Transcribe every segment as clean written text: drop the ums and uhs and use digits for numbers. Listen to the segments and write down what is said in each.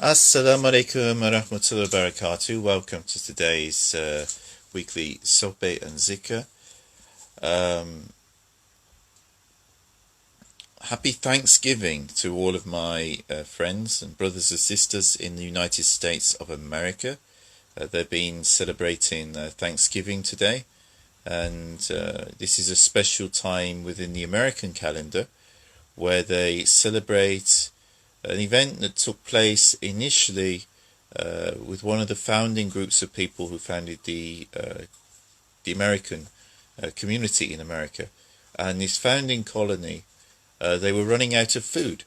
Assalamu alaikum wa rahmatullahi wa barakatuh. Welcome to today's weekly Sohbet and Dhikr. Happy Thanksgiving to all of my friends and brothers and sisters in the United States of America. They've been celebrating Thanksgiving today, and this is a special time within the American calendar where they celebrate an event that took place initially with one of the founding groups of people who founded the American community in America. And this founding colony, they were running out of food.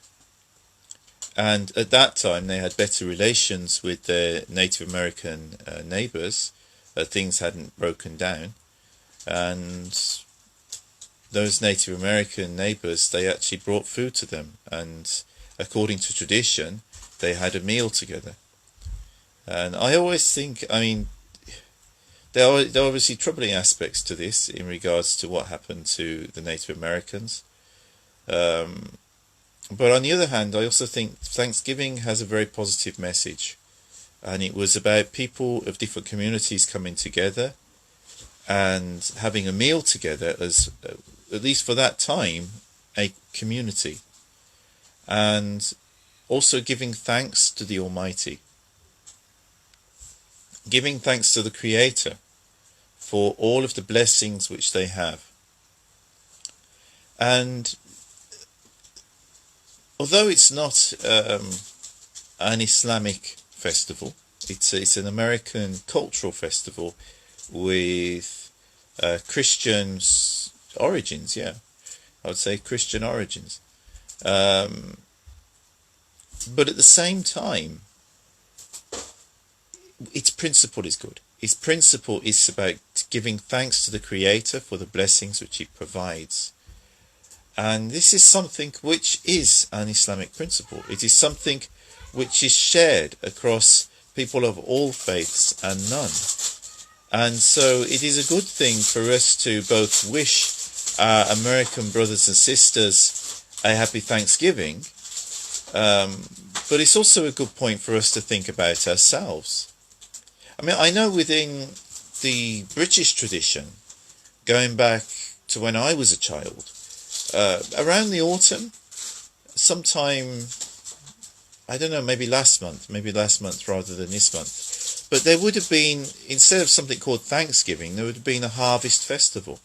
And at that time, they had better relations with their Native American neighbors. Things hadn't broken down. And those Native American neighbors, they actually brought food to them. And according to tradition, they had a meal together. And I always think, there are obviously troubling aspects to this in regards to what happened to the Native Americans. But on the other hand, I also think Thanksgiving has a very positive message. And it was about people of different communities coming together and having a meal together as, at least for that time, a community. And also giving thanks to the Almighty. Giving thanks to the Creator for all of the blessings which they have. And although it's not an Islamic festival, it's an American cultural festival with Christian origins, I would say Christian origins. But at the same time, its principle is good. Its principle is about giving thanks to the Creator for the blessings which He provides. And this is something which is an Islamic principle. It is something which is shared across people of all faiths and none. And so it is a good thing for us to both wish our American brothers and sisters a happy Thanksgiving, but it's also a good point for us to think about ourselves. I know within the British tradition, going back to when I was a child, around the autumn, sometime, I don't know, maybe last month rather than this month, but there would have been, instead of something called Thanksgiving, there would have been a harvest festival.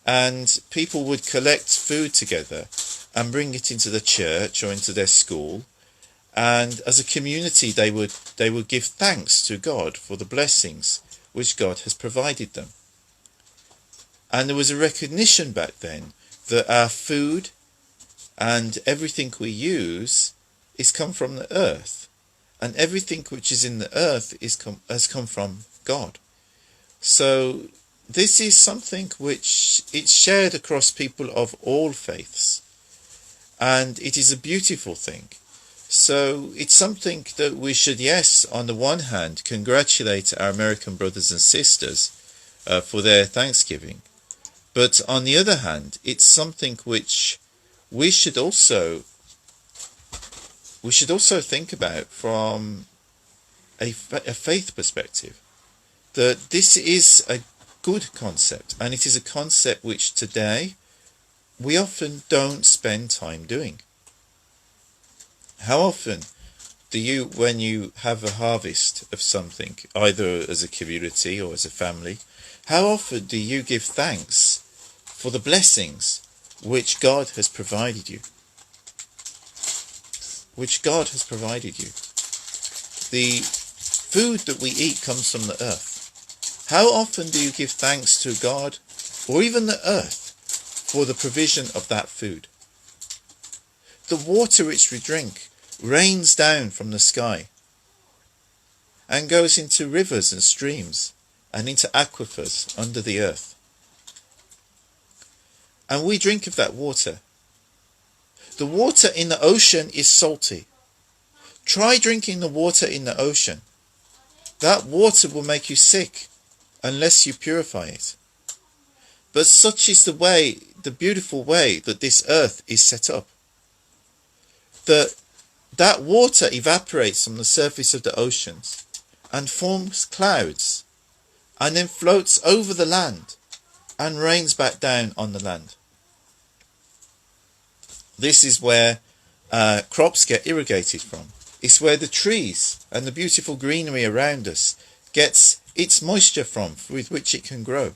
And people would collect food together and bring it into the church or into their school. And as a community, they would give thanks to God for the blessings which God has provided them. And there was a recognition back then that our food and everything we use is come from the earth. And everything which is in the earth has come from God. So this is something which it's shared across people of all faiths. And it is a beautiful thing. So it's something that we should, yes, on the one hand, congratulate our American brothers and sisters for their Thanksgiving. But on the other hand, it's something which we should also think about from a faith perspective. That this is a good concept, and it is a concept which today we often don't spend time doing. How often do you, when you have a harvest of something, either as a community or as a family, how often do you give thanks for the blessings which God has provided you? Which God has provided you. The food that we eat comes from the earth. How often do you give thanks to God, or even the earth, for the provision of that food? The water which we drink rains down from the sky and goes into rivers and streams and into aquifers under the earth. And we drink of that water. The water in the ocean is salty. Try drinking the water in the ocean. That water will make you sick unless you purify it. But such is the beautiful way that this earth is set up. That that water evaporates from the surface of the oceans and forms clouds and then floats over the land and rains back down on the land. This is where crops get irrigated from. It's where the trees and the beautiful greenery around us gets its moisture from, with which it can grow.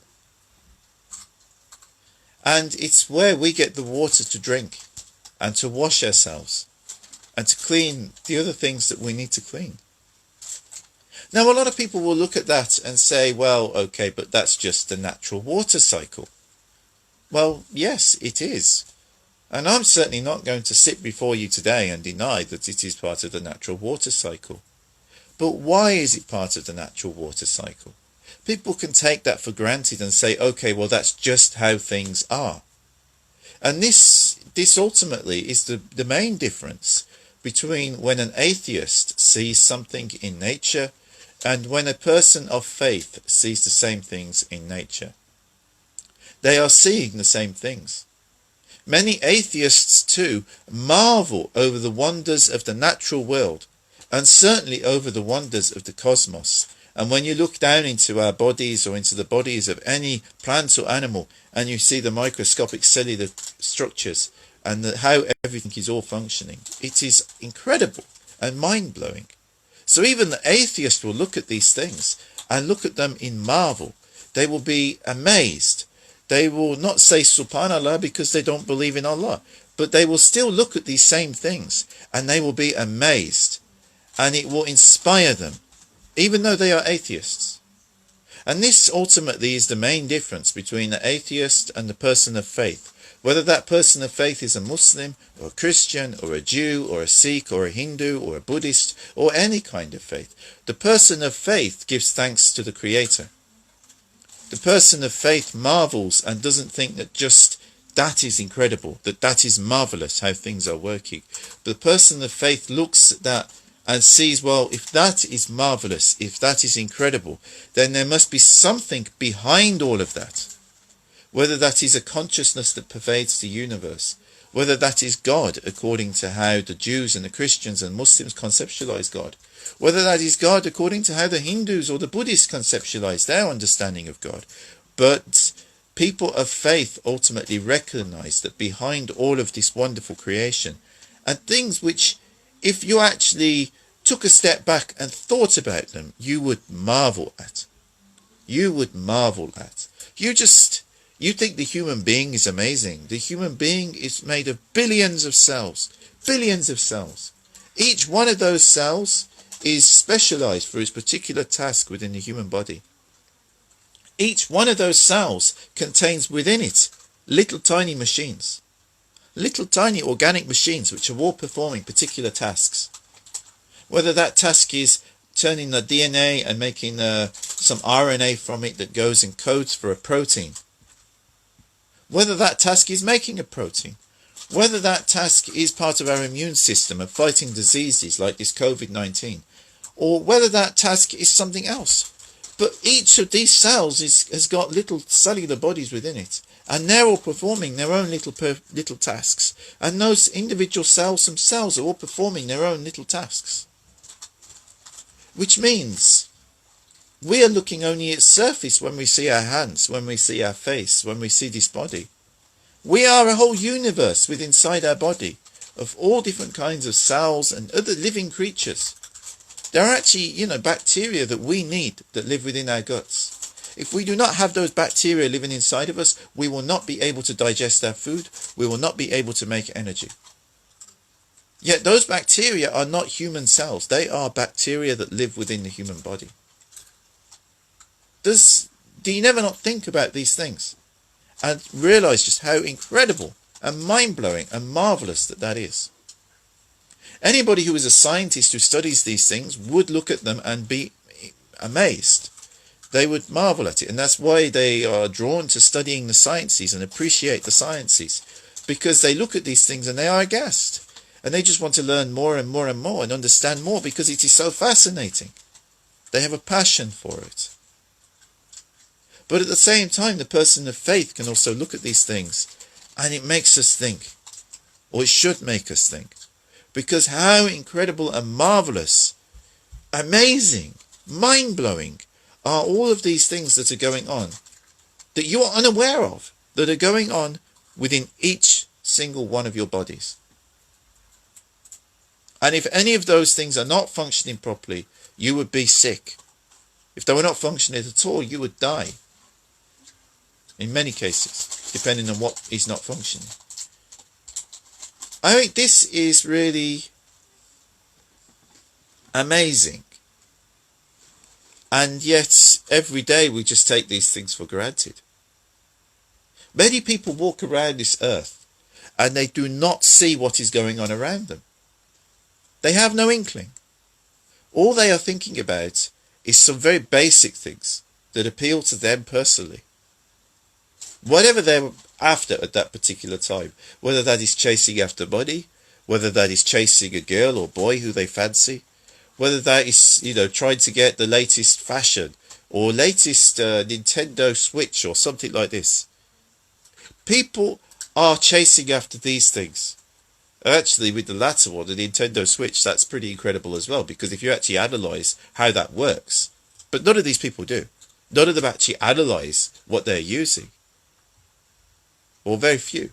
And it's where we get the water to drink and to wash ourselves and to clean the other things that we need to clean. Now, a lot of people will look at that and say, well, okay, but that's just the natural water cycle. Well, yes, it is. And I'm certainly not going to sit before you today and deny that it is part of the natural water cycle. But why is it part of the natural water cycle? People can take that for granted and say, okay, well, that's just how things are. And this ultimately is the main difference between when an atheist sees something in nature and when a person of faith sees the same things in nature. They are seeing the same things. Many atheists too marvel over the wonders of the natural world, and certainly over the wonders of the cosmos. And when you look down into our bodies or into the bodies of any plant or animal, and you see the microscopic cellular structures and how everything is all functioning, it is incredible and mind-blowing. So even the atheist will look at these things and look at them in marvel. They will be amazed. They will not say subhanallah because they don't believe in Allah, but they will still look at these same things and they will be amazed, and it will inspire them, even though they are atheists. And this ultimately is the main difference between the atheist and the person of faith. Whether that person of faith is a Muslim or a Christian or a Jew or a Sikh or a Hindu or a Buddhist or any kind of faith, the person of faith gives thanks to the Creator. The person of faith marvels and doesn't think that just that is incredible, that is marvelous how things are working. The person of faith looks at that and sees, well, if that is marvelous, if that is incredible, then there must be something behind all of that. Whether that is a consciousness that pervades the universe, whether that is God according to how the Jews and the Christians and Muslims conceptualize God, whether that is God according to how the Hindus or the Buddhists conceptualize their understanding of God. But people of faith ultimately recognize that behind all of this wonderful creation, and things which, if you actually took a step back and thought about them, you would marvel at. You would marvel at. You think the human being is amazing. The human being is made of billions of cells. Billions of cells. Each one of those cells is specialized for its particular task within the human body. Each one of those cells contains within it little tiny machines. Little tiny organic machines which are all performing particular tasks. Whether that task is turning the DNA and making some RNA from it that goes and codes for a protein. Whether that task is making a protein. Whether that task is part of our immune system of fighting diseases like this COVID-19. Or whether that task is something else. But each of these cells has got little cellular bodies within it. And they're all performing their own little tasks. And those individual cells themselves are all performing their own little tasks. Which means we are looking only at surface when we see our hands, when we see our face, when we see this body. We are a whole universe within inside our body of all different kinds of cells and other living creatures. There are actually, bacteria that we need that live within our guts. If we do not have those bacteria living inside of us, we will not be able to digest our food. We will not be able to make energy. Yet those bacteria are not human cells. They are bacteria that live within the human body. Do you never not think about these things and realize just how incredible and mind-blowing and marvelous that is? Anybody who is a scientist who studies these things would look at them and be amazed. They would marvel at it, and that's why they are drawn to studying the sciences and appreciate the sciences, because they look at these things and they are aghast, and they just want to learn more and more and more and understand more because it is so fascinating. They have a passion for it. But at the same time, the person of faith can also look at these things and it makes us think, or it should make us think. Because how incredible and marvelous, amazing, mind-blowing are all of these things that are going on, that you are unaware of, that are going on within each single one of your bodies. And if any of those things are not functioning properly, you would be sick. If they were not functioning at all, you would die. In many cases, depending on what is not functioning. I think this is really amazing. And yet, every day we just take these things for granted. Many people walk around this earth and they do not see what is going on around them. They have no inkling. All they are thinking about is some very basic things that appeal to them personally. Whatever they're after at that particular time, whether that is chasing after money, whether that is chasing a girl or boy who they fancy, whether that is, trying to get the latest fashion or latest Nintendo Switch or something like this. People are chasing after these things. Actually, with the latter one, the Nintendo Switch, that's pretty incredible as well, because if you actually analyse how that works, but none of these people do. None of them actually analyse what they're using. Or very few.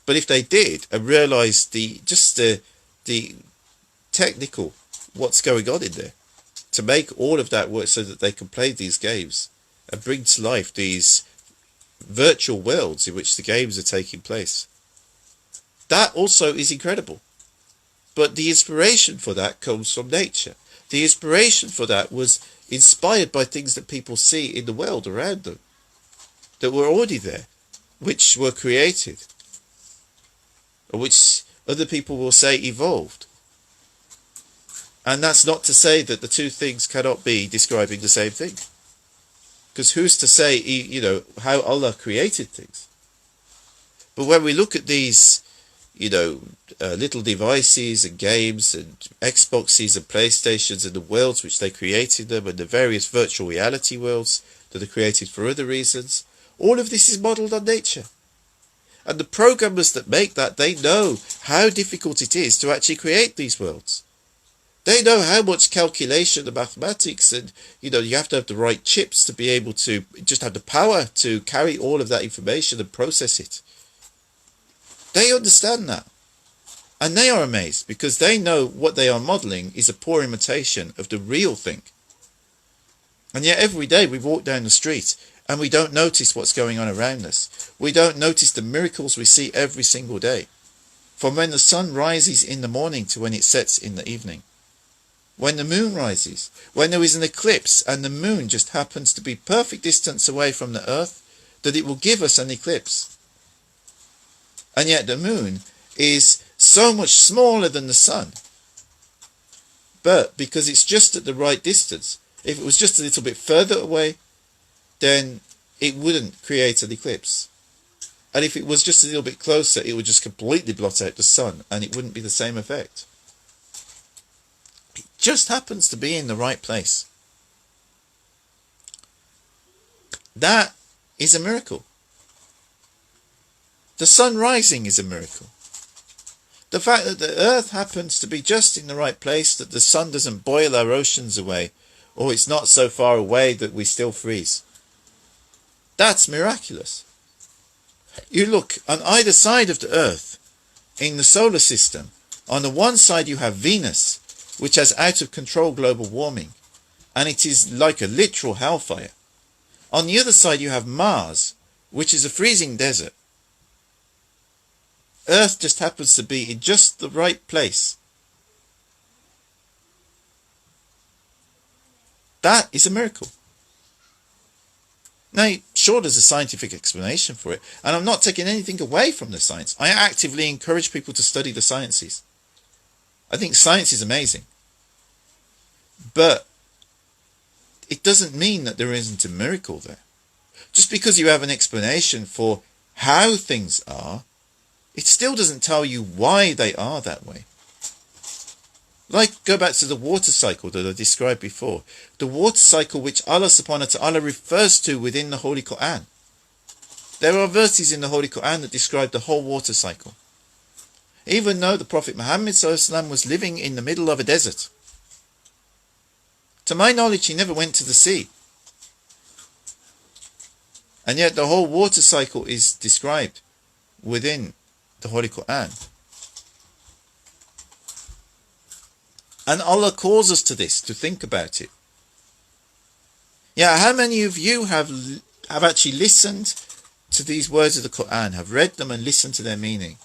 But if they did and realised the technical, what's going on in there, to make all of that work so that they can play these games and bring to life these virtual worlds in which the games are taking place. That also is incredible. But the inspiration for that comes from nature. The inspiration for that was inspired by things that people see in the world around them, that were already there, which were created, or which other people will say evolved. And that's not to say that the two things cannot be describing the same thing. Because who's to say, how Allah created things? But when we look at these, little devices and games and Xboxes and PlayStations and the worlds which they created them and the various virtual reality worlds that are created for other reasons, all of this is modelled on nature. And the programmers that make that, they know how difficult it is to actually create these worlds. They know how much calculation and mathematics, and you have to have the right chips to be able to just have the power to carry all of that information and process it. They understand that. And they are amazed because they know what they are modelling is a poor imitation of the real thing. And yet every day we walk down the street and we don't notice what's going on around us. We don't notice the miracles we see every single day. From when the sun rises in the morning to when it sets in the evening. When the moon rises. When there is an eclipse and the moon just happens to be perfect distance away from the earth, that it will give us an eclipse. And yet the moon is so much smaller than the sun. But because it's just at the right distance, if it was just a little bit further away, then it wouldn't create an eclipse. And if it was just a little bit closer, it would just completely blot out the sun and it wouldn't be the same effect. It just happens to be in the right place. That is a miracle. The sun rising is a miracle. The fact that the earth happens to be just in the right place, that the sun doesn't boil our oceans away, or it's not so far away that we still freeze. That's miraculous. You look on either side of the earth, in the solar system, on the one side you have Venus, which has out of control global warming, and it is like a literal hellfire. On the other side you have Mars, which is a freezing desert. Earth just happens to be in just the right place. That is a miracle. Now, sure, there's a scientific explanation for it, and I'm not taking anything away from the science. I actively encourage people to study the sciences. I think science is amazing. But it doesn't mean that there isn't a miracle there. Just because you have an explanation for how things are, it still doesn't tell you why they are that way. Like, go back to the water cycle that I described before. The water cycle which Allah subhanahu wa ta'ala refers to within the Holy Quran. There are verses in the Holy Quran that describe the whole water cycle. even though the Prophet Muhammad ﷺ was living in the middle of a desert. To my knowledge, he never went to the sea. And yet the whole water cycle is described within the Holy Quran. And Allah calls us to this, to think about it. Yeah, how many of you have actually listened to these words of the Quran, have read them and listened to their meaning,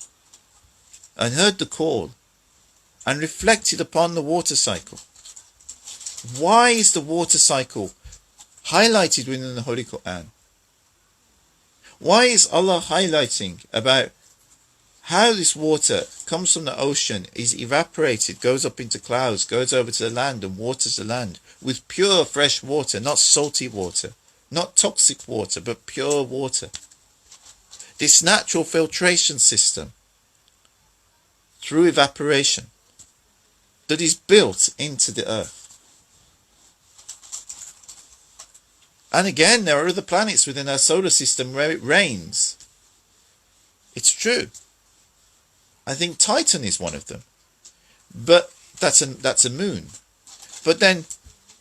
and heard the call, and reflected upon the water cycle? Why is the water cycle highlighted within the Holy Quran? Why is Allah highlighting about how this water comes from the ocean, is evaporated, goes up into clouds, goes over to the land and waters the land with pure fresh water, not salty water, not toxic water, but pure water? This natural filtration system through evaporation that is built into the earth. And again, there are other planets within our solar system where it rains. It's true. I think Titan is one of them. But that's a moon. But then,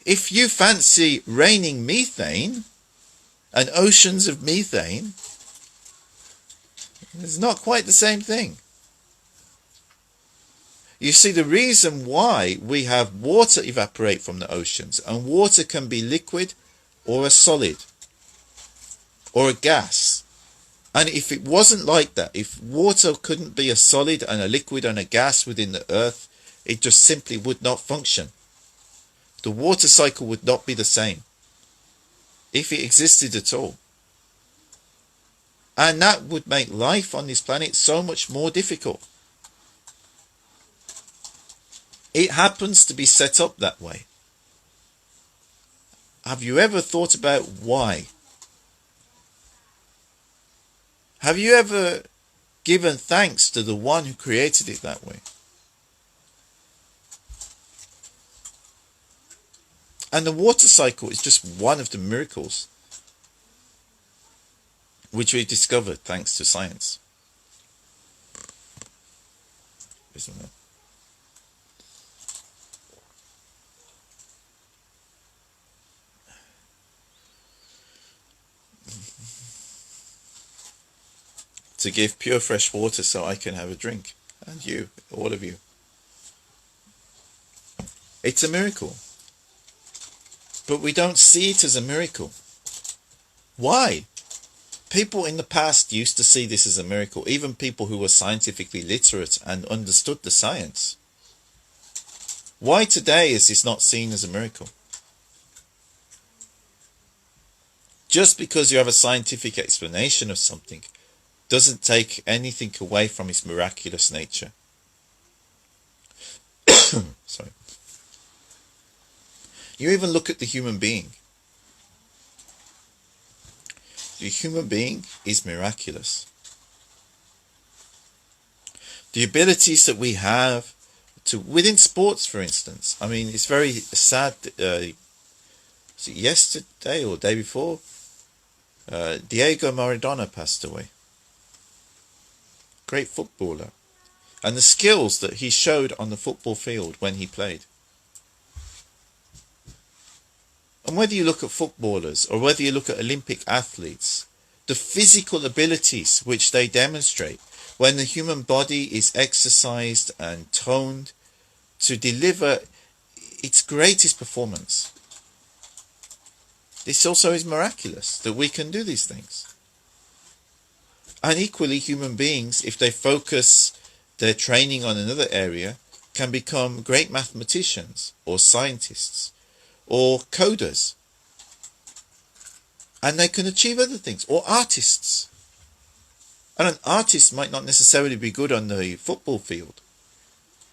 if you fancy raining methane and oceans of methane, it's not quite the same thing. You see, the reason why we have water evaporate from the oceans, and water can be liquid or a solid or a gas. And if it wasn't like that, if water couldn't be a solid and a liquid and a gas within the earth, it just simply would not function. The water cycle would not be the same if it existed at all. And that would make life on this planet so much more difficult. It happens to be set up that way. Have you ever thought about why? Have you ever given thanks to the one who created it that way? And the water cycle is just one of the miracles which we discovered thanks to science. Isn't it? To give pure fresh water so I can have a drink. And you, all of you. It's a miracle. But we don't see it as a miracle. Why? People in the past used to see this as a miracle. Even people who were scientifically literate and understood the science. Why today is this not seen as a miracle? Just because you have a scientific explanation of something doesn't take anything away from its miraculous nature. Sorry. You even look at the human being. The human being is miraculous. The abilities that we have to, within sports for instance, I mean, it's very sad, was it yesterday or day before? Diego Maradona passed away. Great footballer. And the skills that he showed on the football field when he played. And whether you look at footballers or whether you look at Olympic athletes, the physical abilities which they demonstrate when the human body is exercised and toned to deliver its greatest performance. This also is miraculous that we can do these things. And equally, human beings, if they focus their training on another area, can become great mathematicians or scientists or coders. And they can achieve other things, or artists. And an artist might not necessarily be good on the football field,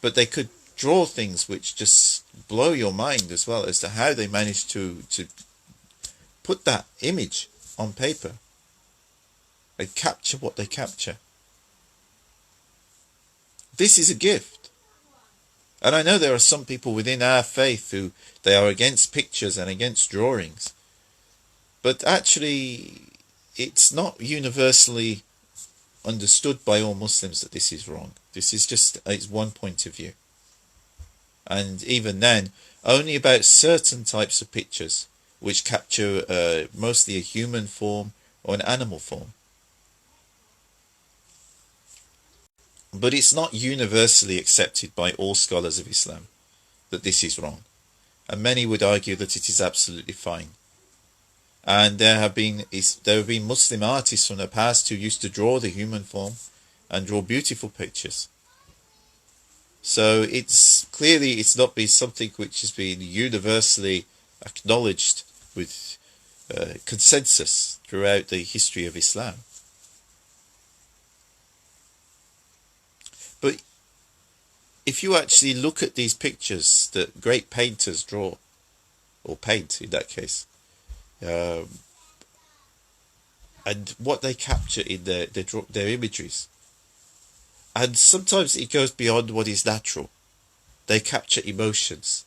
but they could draw things which just blow your mind as well as to how they manage to put that image on paper. They capture what they capture. This is a gift. And I know there are some people within our faith who they are against pictures and against drawings. But actually, it's not universally understood by all Muslims that this is wrong. This is just, it's one point of view. And even then, only about certain types of pictures which capture mostly a human form or an animal form. But it's not universally accepted by all scholars of Islam that this is wrong. And many would argue that it is absolutely fine. And there have been Muslim artists from the past who used to draw the human form and draw beautiful pictures. So it's not been something which has been universally acknowledged with consensus throughout the history of Islam. But if you actually look at these pictures that great painters draw, or paint in that case, and what they capture in their imageries, and sometimes it goes beyond what is natural. They capture emotions.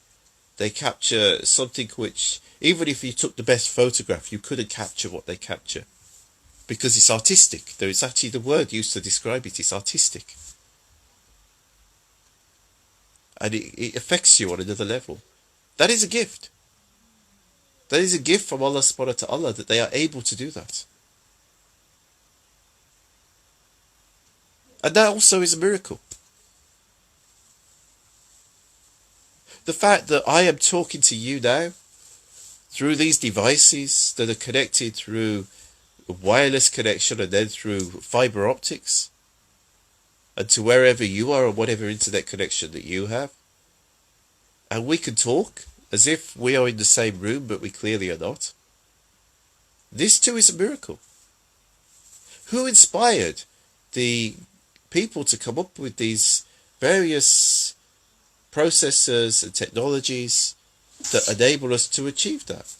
They capture something which, even if you took the best photograph, you couldn't capture what they capture, because it's artistic. There is actually the word used to describe it. It's artistic. And it affects you on another level. That is a gift. That is a gift from Allah subhanahu wa ta'ala, that they are able to do that. And that also is a miracle. The fact that I am talking to you now through these devices that are connected through a wireless connection and then through fiber optics, and to wherever you are or whatever internet connection that you have. And we can talk as if we are in the same room, but we clearly are not. This too is a miracle. Who inspired the people to come up with these various processors and technologies that enable us to achieve that?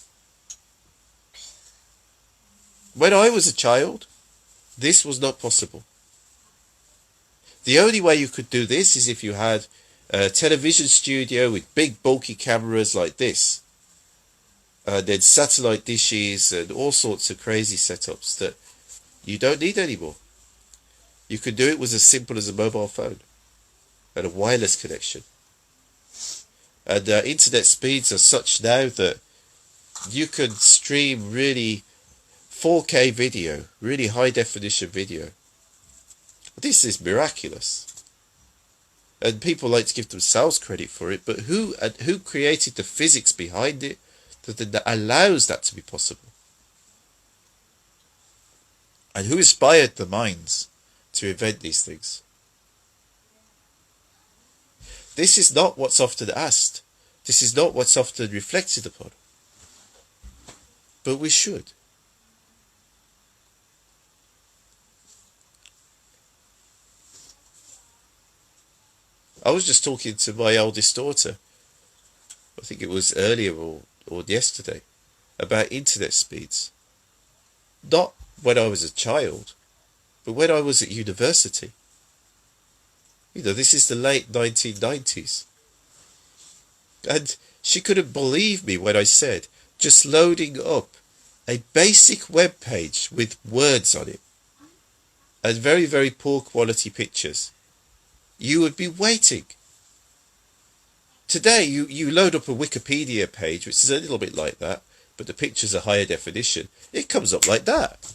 When I was a child, this was not possible. The only way you could do this is if you had a television studio with big bulky cameras like this. Then satellite dishes and all sorts of crazy setups that you don't need anymore. You could do it with as simple as a mobile phone and a wireless connection. And internet speeds are such now that you can stream really 4K video, really high definition video. This is miraculous. And people like to give themselves credit for it, but who created the physics behind it that allows that to be possible? And who inspired the minds to invent these things? This is not what's often asked. This is not what's often reflected upon. But we should. I was just talking to my oldest daughter, I think it was earlier or yesterday, about internet speeds. Not when I was a child, but when I was at university. You know, this is the late 1990s. And she couldn't believe me when I said, just loading up a basic web page with words on it, and very, very poor quality pictures, you would be waiting. Today, you load up a Wikipedia page, which is a little bit like that, but the pictures are higher definition. It comes up like that.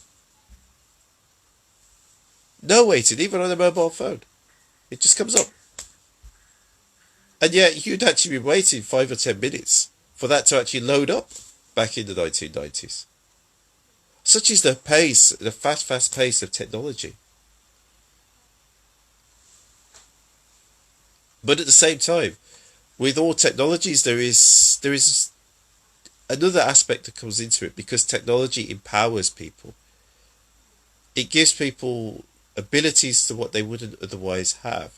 No waiting, even on a mobile phone. It just comes up. And yet, you'd actually be waiting 5 or 10 minutes for that to actually load up back in the 1990s. Such is the pace, the fast pace of technology. But at the same time, with all technologies, there is another aspect that comes into it, because technology empowers people. It gives people abilities to what they wouldn't otherwise have.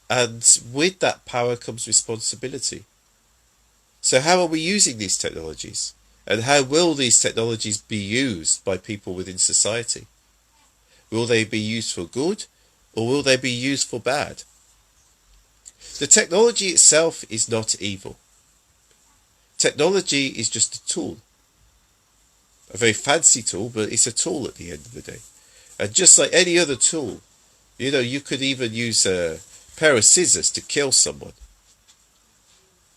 And with that power comes responsibility. So how are we using these technologies? And how will these technologies be used by people within society? Will they be used for good, or will they be used for bad? The technology itself is not evil. Technology is just a tool. A very fancy tool, but it's a tool at the end of the day. And just like any other tool, you could even use a pair of scissors to kill someone.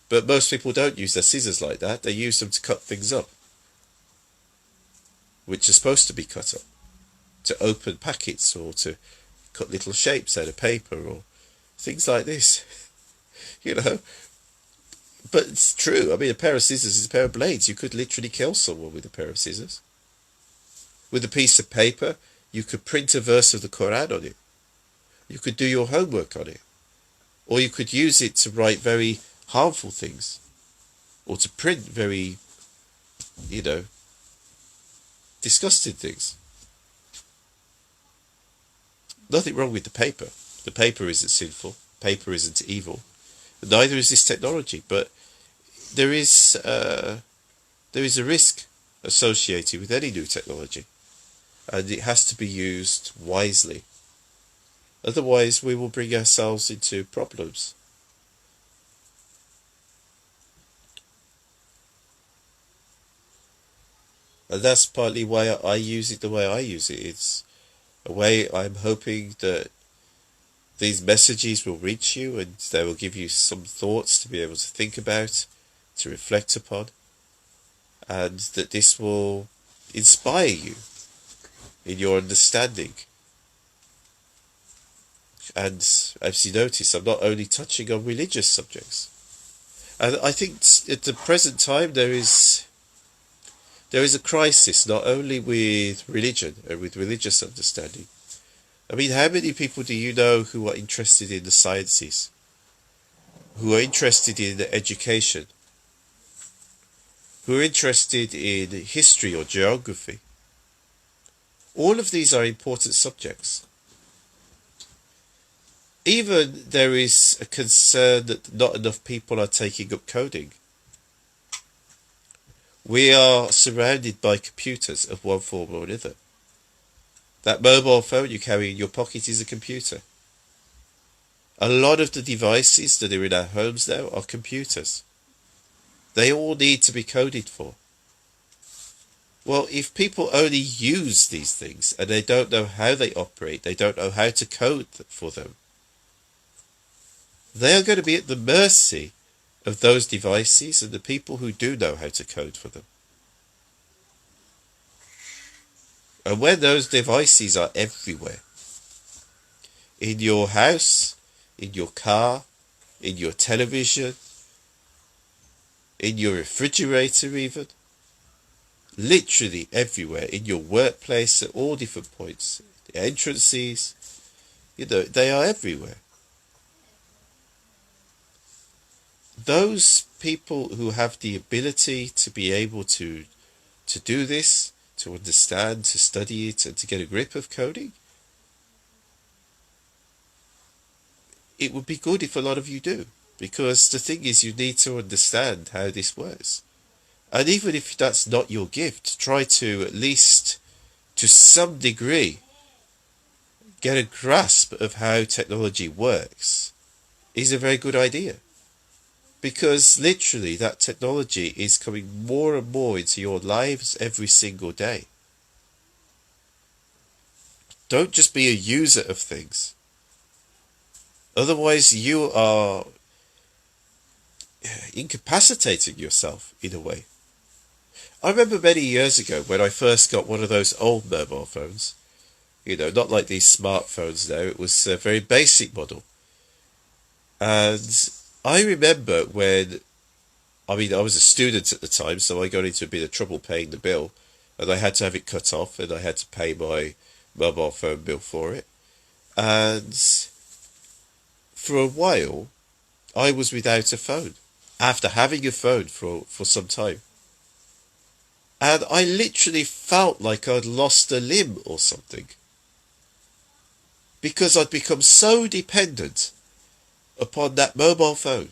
But most people don't use their scissors like that. They use them to cut things up, which are supposed to be cut up, to open packets or to cut little shapes out of paper or things like this. But it's true. I mean, a pair of scissors is a pair of blades. You could literally kill someone with a pair of scissors. With a piece of paper, you could print a verse of the Quran on it. You could do your homework on it. Or you could use it to write very harmful things. Or to print very, disgusting things. Nothing wrong with the paper. The paper isn't sinful. Paper isn't evil. Neither is this technology. But there is a risk associated with any new technology. And it has to be used wisely. Otherwise, we will bring ourselves into problems. And that's partly why I use it the way I use it. It's a way I'm hoping that these messages will reach you and they will give you some thoughts to be able to think about, to reflect upon, and that this will inspire you in your understanding. And as you notice, I'm not only touching on religious subjects. And I think at the present time there is a crisis not only with religion and with religious understanding. I mean, how many people do you know who are interested in the sciences? Who are interested in education? Who are interested in history or geography? All of these are important subjects. Even there is a concern that not enough people are taking up coding. We are surrounded by computers of one form or another. That mobile phone you carry in your pocket is a computer. A lot of the devices that are in our homes now are computers. They all need to be coded for. Well, if people only use these things and they don't know how they operate, they don't know how to code for them, they are going to be at the mercy of those devices and the people who do know how to code for them. And when those devices are everywhere, in your house, in your car, in your television, in your refrigerator even, literally everywhere, in your workplace at all different points, the entrances, they are everywhere. Those people who have the ability to be able to do this, to understand, to study it, and to get a grip of coding, it would be good if a lot of you do. Because the thing is, you need to understand how this works. And even if that's not your gift, try to at least, to some degree, get a grasp of how technology works is a very good idea. Because literally that technology is coming more and more into your lives every single day. Don't just be a user of things. Otherwise you are incapacitating yourself in a way. I remember many years ago when I first got one of those old mobile phones, not like these smartphones now, it was a very basic model. And I remember when, I was a student at the time, so I got into a bit of trouble paying the bill, and I had to have it cut off, and I had to pay my mobile phone bill for it. And for a while, I was without a phone, after having a phone for some time. And I literally felt like I'd lost a limb or something. Because I'd become so dependent upon that mobile phone.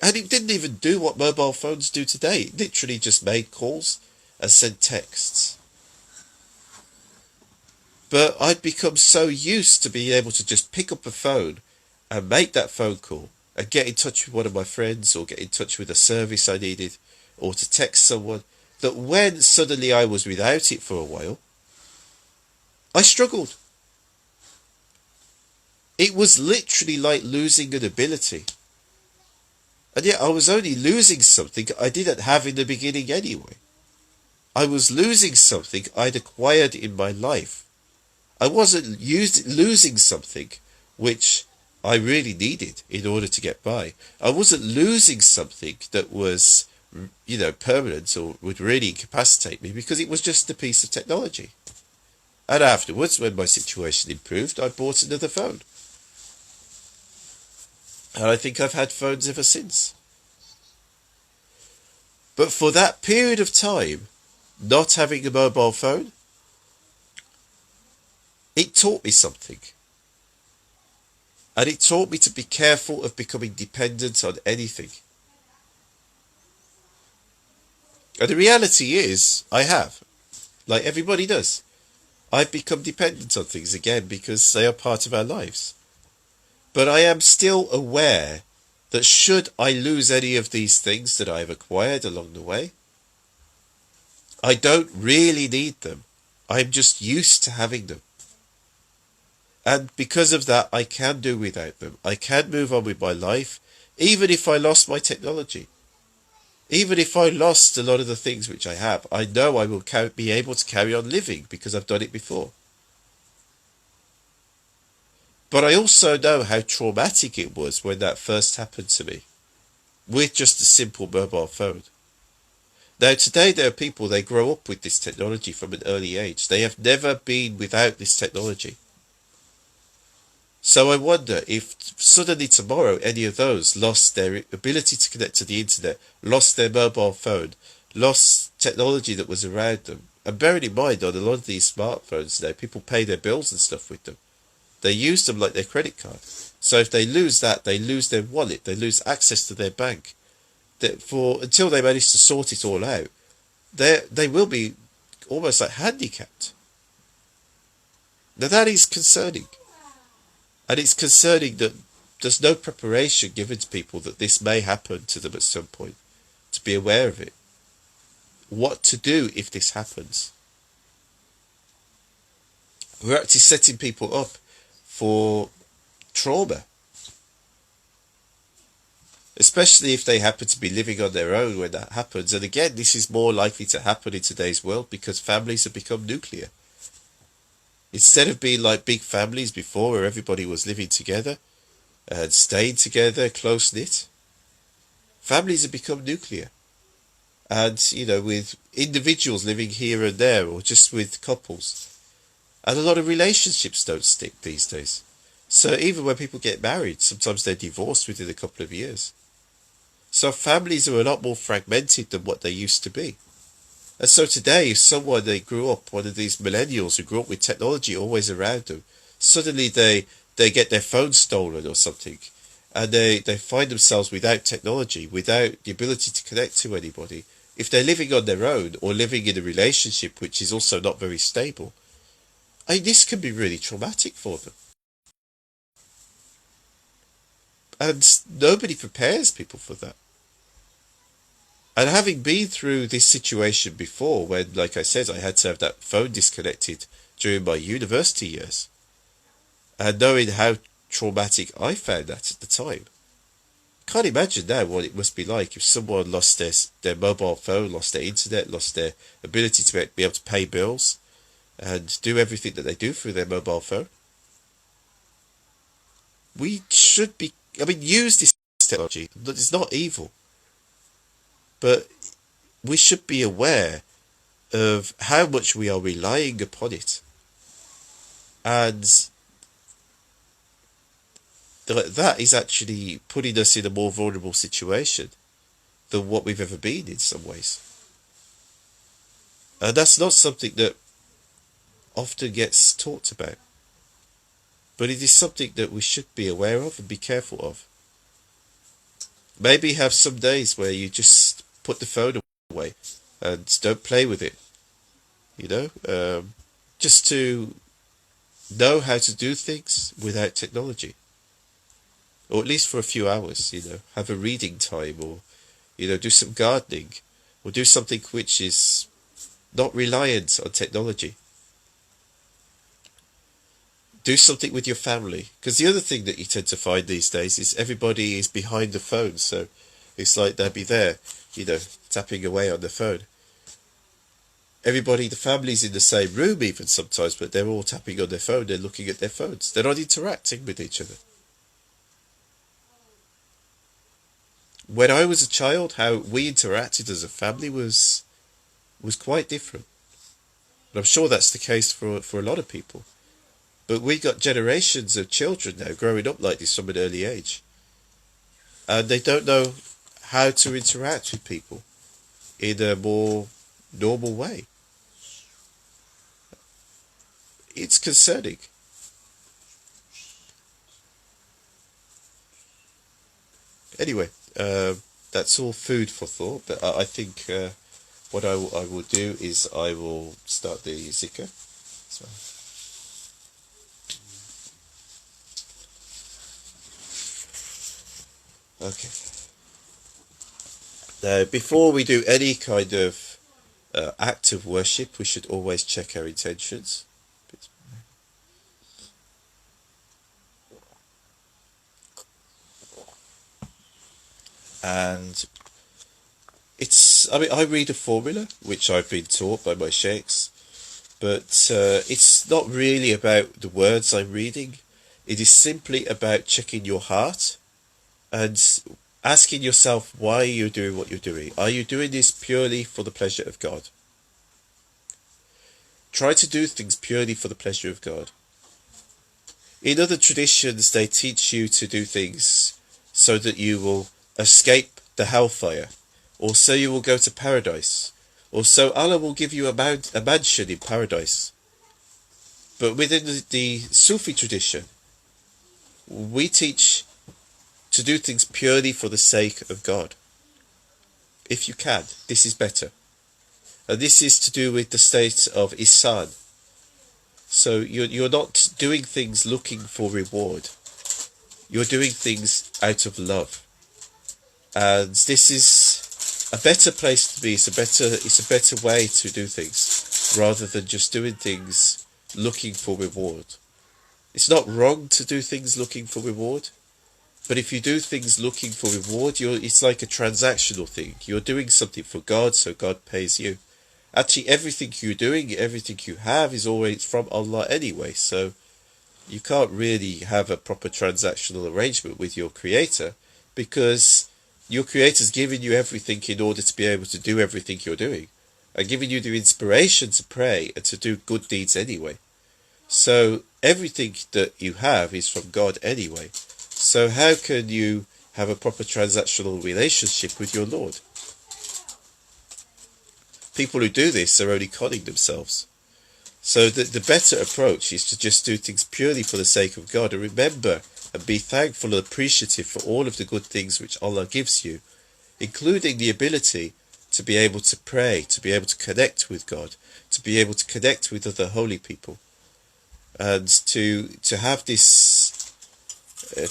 And it didn't even do what mobile phones do today. It literally just made calls and sent texts. But I'd become so used to being able to just pick up a phone and make that phone call and get in touch with one of my friends or get in touch with a service I needed or to text someone, that when suddenly I was without it for a while, I struggled. It was literally like losing an ability. And yet I was only losing something I didn't have in the beginning anyway. I was losing something I'd acquired in my life. I wasn't losing something which I really needed in order to get by. I wasn't losing something that was, permanent or would really incapacitate me, because it was just a piece of technology. And afterwards, when my situation improved, I bought another phone. And I think I've had phones ever since. But for that period of time, not having a mobile phone, it taught me something. And it taught me to be careful of becoming dependent on anything. And the reality is, I have. Like everybody does. I've become dependent on things again because they are part of our lives. But I am still aware that should I lose any of these things that I've acquired along the way, I don't really need them. I'm just used to having them. And because of that, I can do without them. I can move on with my life, even if I lost my technology. Even if I lost a lot of the things which I have, I know I will be able to carry on living because I've done it before. But I also know how traumatic it was when that first happened to me, with just a simple mobile phone. Now today there are people, they grow up with this technology from an early age. They have never been without this technology. So I wonder if suddenly tomorrow any of those lost their ability to connect to the internet, lost their mobile phone, lost technology that was around them. And bearing in mind, on a lot of these smartphones now, people pay their bills and stuff with them. They use them like their credit card. So if they lose that, they lose their wallet, they lose access to their bank. Until they manage to sort it all out, they will be almost like handicapped. Now that is concerning. And it's concerning that there's no preparation given to people that this may happen to them at some point, to be aware of it. What to do if this happens. We're actually setting people up for trauma. Especially if they happen to be living on their own when that happens. And again, this is more likely to happen in today's world because families have become nuclear. Instead of being like big families before where everybody was living together and staying together, close-knit, families have become nuclear. And, with individuals living here and there or just with couples. And a lot of relationships don't stick these days. So even when people get married, sometimes they're divorced within a couple of years. So families are a lot more fragmented than what they used to be. And so today, if someone, they grew up, one of these millennials who grew up with technology always around them, suddenly they get their phone stolen or something, and they find themselves without technology, without the ability to connect to anybody. If they're living on their own or living in a relationship which is also not very stable, this can be really traumatic for them. And nobody prepares people for that. And having been through this situation before, when, like I said, I had to have that phone disconnected during my university years, and knowing how traumatic I found that at the time, I can't imagine now what it must be like if someone lost their mobile phone, lost their internet, lost their ability to be able to pay bills and do everything that they do through their mobile phone. We should use this technology. It's not evil. But we should be aware of how much we are relying upon it. And that is actually putting us in a more vulnerable situation than what we've ever been in some ways. And that's not something that often gets talked about. But it is something that we should be aware of and be careful of. Maybe have some days where you just put the phone away and don't play with it. Just to know how to do things without technology. Or at least for a few hours, have a reading time, or, do some gardening, or do something which is not reliant on technology. Do something with your family. Because the other thing that you tend to find these days is everybody is behind the phone. So it's like they'll be there, tapping away on the phone. Everybody, the family's in the same room even sometimes, but they're all tapping on their phone. They're looking at their phones. They're not interacting with each other. When I was a child, how we interacted as a family was quite different. And I'm sure that's the case for a lot of people. But we got generations of children now growing up like this from an early age. And they don't know how to interact with people in a more normal way. It's concerning. Anyway, that's all food for thought. But I think what I will do is I will start the zikr. So. Okay. Now, before we do any kind of act of worship, we should always check our intentions. And I read a formula, which I've been taught by my sheikhs, but it's not really about the words I'm reading. It is simply about checking your heart and asking yourself why you're doing what you're doing. Are you doing this purely for the pleasure of God? Try to do things purely for the pleasure of God. In other traditions, they teach you to do things so that you will escape the hellfire, or so you will go to paradise, or so Allah will give you a mansion in paradise. But within the Sufi tradition, we teach to do things purely for the sake of God. If you can, this is better. And this is to do with the state of ihsan. So you're not doing things looking for reward. You're doing things out of love. And this is a better place to be. It's a better way to do things, rather than just doing things looking for reward. It's not wrong to do things looking for reward, but if you do things looking for reward, it's like a transactional thing. You're doing something for God, so God pays you. Actually, everything you're doing, everything you have is always from Allah anyway, so you can't really have a proper transactional arrangement with your Creator, because your Creator's given you everything in order to be able to do everything you're doing, and giving you the inspiration to pray and to do good deeds anyway. So everything that you have is from God anyway. So how can you have a proper transactional relationship with your Lord? People who do this are only conning themselves. So the better approach is to just do things purely for the sake of God, and remember and be thankful and appreciative for all of the good things which Allah gives you, including the ability to be able to pray, to be able to connect with God, to be able to connect with other holy people, and to have this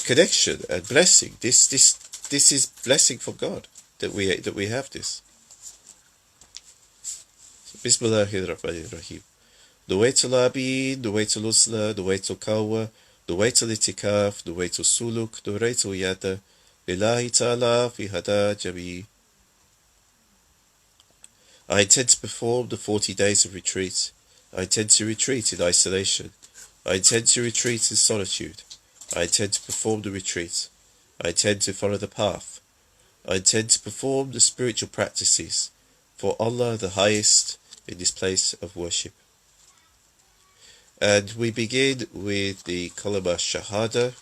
connection and blessing. This is blessing from God that we have this. So, Bismillahirrahmanirrahim. Nuwaitul Abid, Nuwaitul Usla, Nuwaitul Kawa, Nuwaitul Itikaf, Nuwaitul Suluk, Nuwaitul Yada, Lillahi Ta'ala fi hada jami. I intend to perform the 40 days of retreat. I intend to retreat in isolation. I intend to retreat in solitude. I intend to perform the retreat. I intend to follow the path. I intend to perform the spiritual practices for Allah the Highest in this place of worship. And we begin with the Kalama Shahada,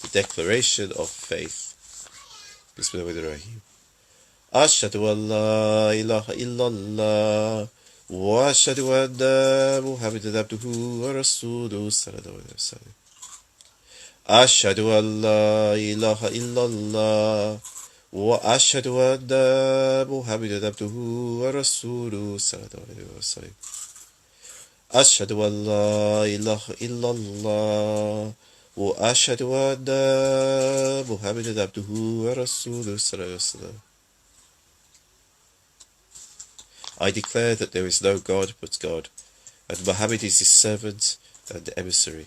the declaration of faith. Bismillahirrahmanirrahim. Ashhadu an la ilaha illallah wa ashhadu anna Muhammadan abduhu wa rasuluhu sallallahu alaihi wasallam. Ashhadu an la ilaha illallah wa ashhadu anna Muhammadan abduhu wa rasuluhu sallallahu alaihi wasallam. Ashhadu an la ilaha illallah wa ashhadu anna Muhammadan abduhu wa rasuluhu sallallahu alaihi wasallam. I declare that there is no God but God, and Muhammad is his servant and emissary.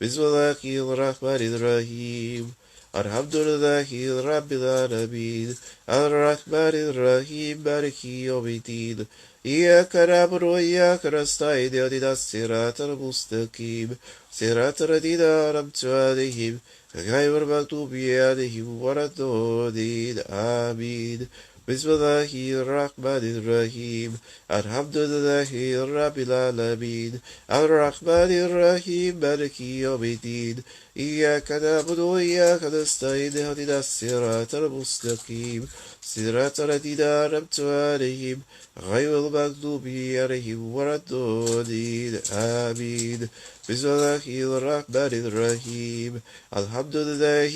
بسم الله الرحمن الرحيم الحمد لله رب العالمين الرحمن الرحيم مالك يوم الدين إياك نعبد وإياك نستعين اهدنا الصراط المستقيم صراط الذين أنعمت عليهم غير المغضوب عليهم ولا الضالين آمين بسم الله الرحمن الرحيم الحمد لله رب العالمين الرحمن الرحيم مالك يوم الدين إياك نعبد وإياك نستعين اهدنا الصراط المستقيم صراط الذين أنعمت عليهم غير المغضوب عليهم ولا الضالين آمين بسم الله الرحمن الرحيم الحمد لله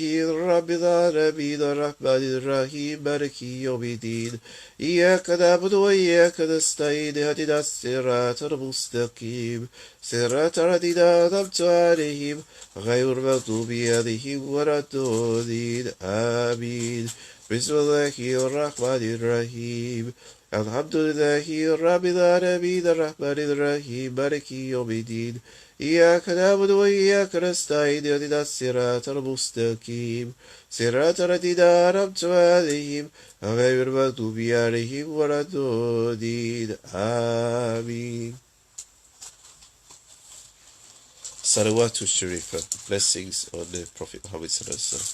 رب العالمين الرحمن الرحيم مالك يوم الدين إياك نعبد وإياك نستعين اهدنا الصراط المستقيم صراط الذين أنعمت عليهم غير المغضوب عليهم ولا الضالين آمين بسم الله الرحمن الرحيم الحمد لله رب العالمين الرحمن الرحيم مالك يوم الدين إياك نعبد وإياك نستعين اهدنا الصراط المستقيم صراط الذين أنعمت عليهم غير المغضوب عليهم ولا الضالين آمين. Salawatu Sharifa, blessings on the Prophet Muhammad sallallahu alaihi wasallam.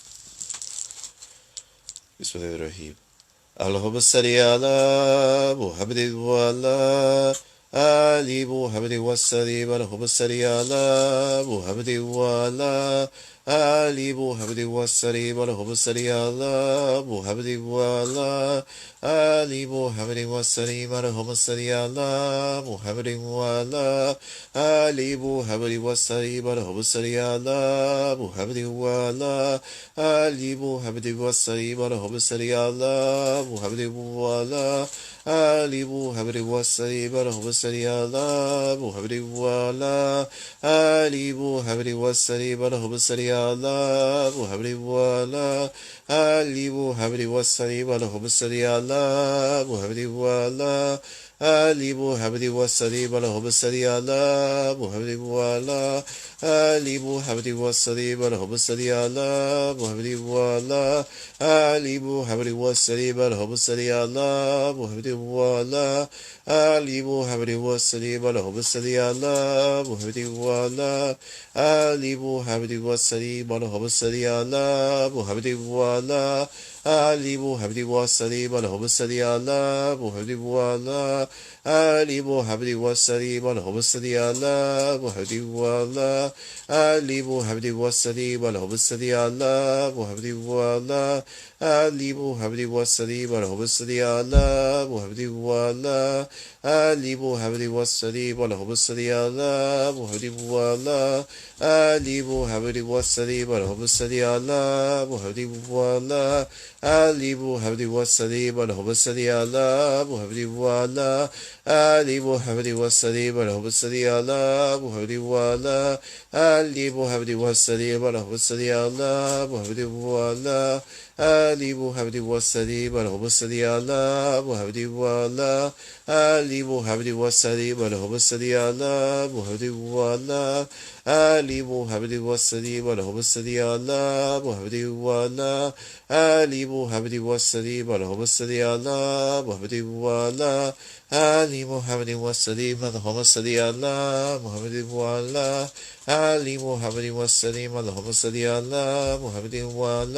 Bismillahirrahmanirrahim. Allahumma salli ala Muhammadin wa ala Ali Muhammadin wa sallim. Allahumma salli ala Muhammadin wa ala Ali Muhammadin wa sallim. Allahumma salli ala Muhammadin wa ala Ali Muhammadin wa sallim. Allahumma salli ala Muhammadin wa ala Ali Muhammadin wa sallim. Allahumma salli ala Muhammadin wa ala Ali Muhammadin wa sallim. Allahumma salli ala Muhammadin wa ala Ali Muhammadin wa sallim. Allahumma salli ala Muhammadin wa ala Ali Muhammadin wa sallim. Allahumma salli ala Muhammadin wa ala Ali Muhammadin wa sallim. Allahumma salli ala Muhammadin wa ala Ali Muhammadin wa sallim. Allahumma salli ala Muhammadin wa ala Ali Muhammadin wa sallim. Allahumma salli ala Muhammadin wa ala Ali Muhammadin wa sallim. Allahumma salli ala Muhammadin wa ala Ali Muhammadin wa sallim. Allahumma salli ala Muhammadin wa ala Ali Muhammadin wa sallim. Allahumma salli ala Muhammadin wa ala Ali Muhammadin wa sallim. Allahumma salli ala Muhammadin wa ala Ali Muhammadin wa sallim. Allahumma salli ala Muhammadin wa ala Ali Muhammadin wa sallim. Allahumma salli ala Muhammadin wa ala Ali Muhammadin wa sallim. Allahumma salli ala Muhammadin wa ala Ali Muhammadin wa sallim. Allahumma salli ala Muhammadin wa ala Ali Muhammadin wa sallim. Allahumma salli ala Muhammadin wa ala Ali Muhammadin wa sallim. Allahumma salli ala Muhammadin wa ala Ali Muhammadin wa sallim. Allahumma salli ala Muhammadin wa ala Ali Muhammadin wa sallim. Allahumma salli ala Muhammadin wa ala Ali Muhammadin wa sallim. Allahumma salli ala Muhammadin wa ala Ali Muhammadin wa sallim. Allahumma salli ala Muhammadin wa ala Ali Muhammadin wa sallim. Allahumma salli ala Muhammadin wa ala Ali Muhammadin wa sallim. Allahumma salli ala Muhammadin wa ala Ali Muhammadin wa sallim. Allahumma salli ala Muhammadin wa ala Ali Muhammadin wa sallim. Allahumma salli ala Muhammadin wa ala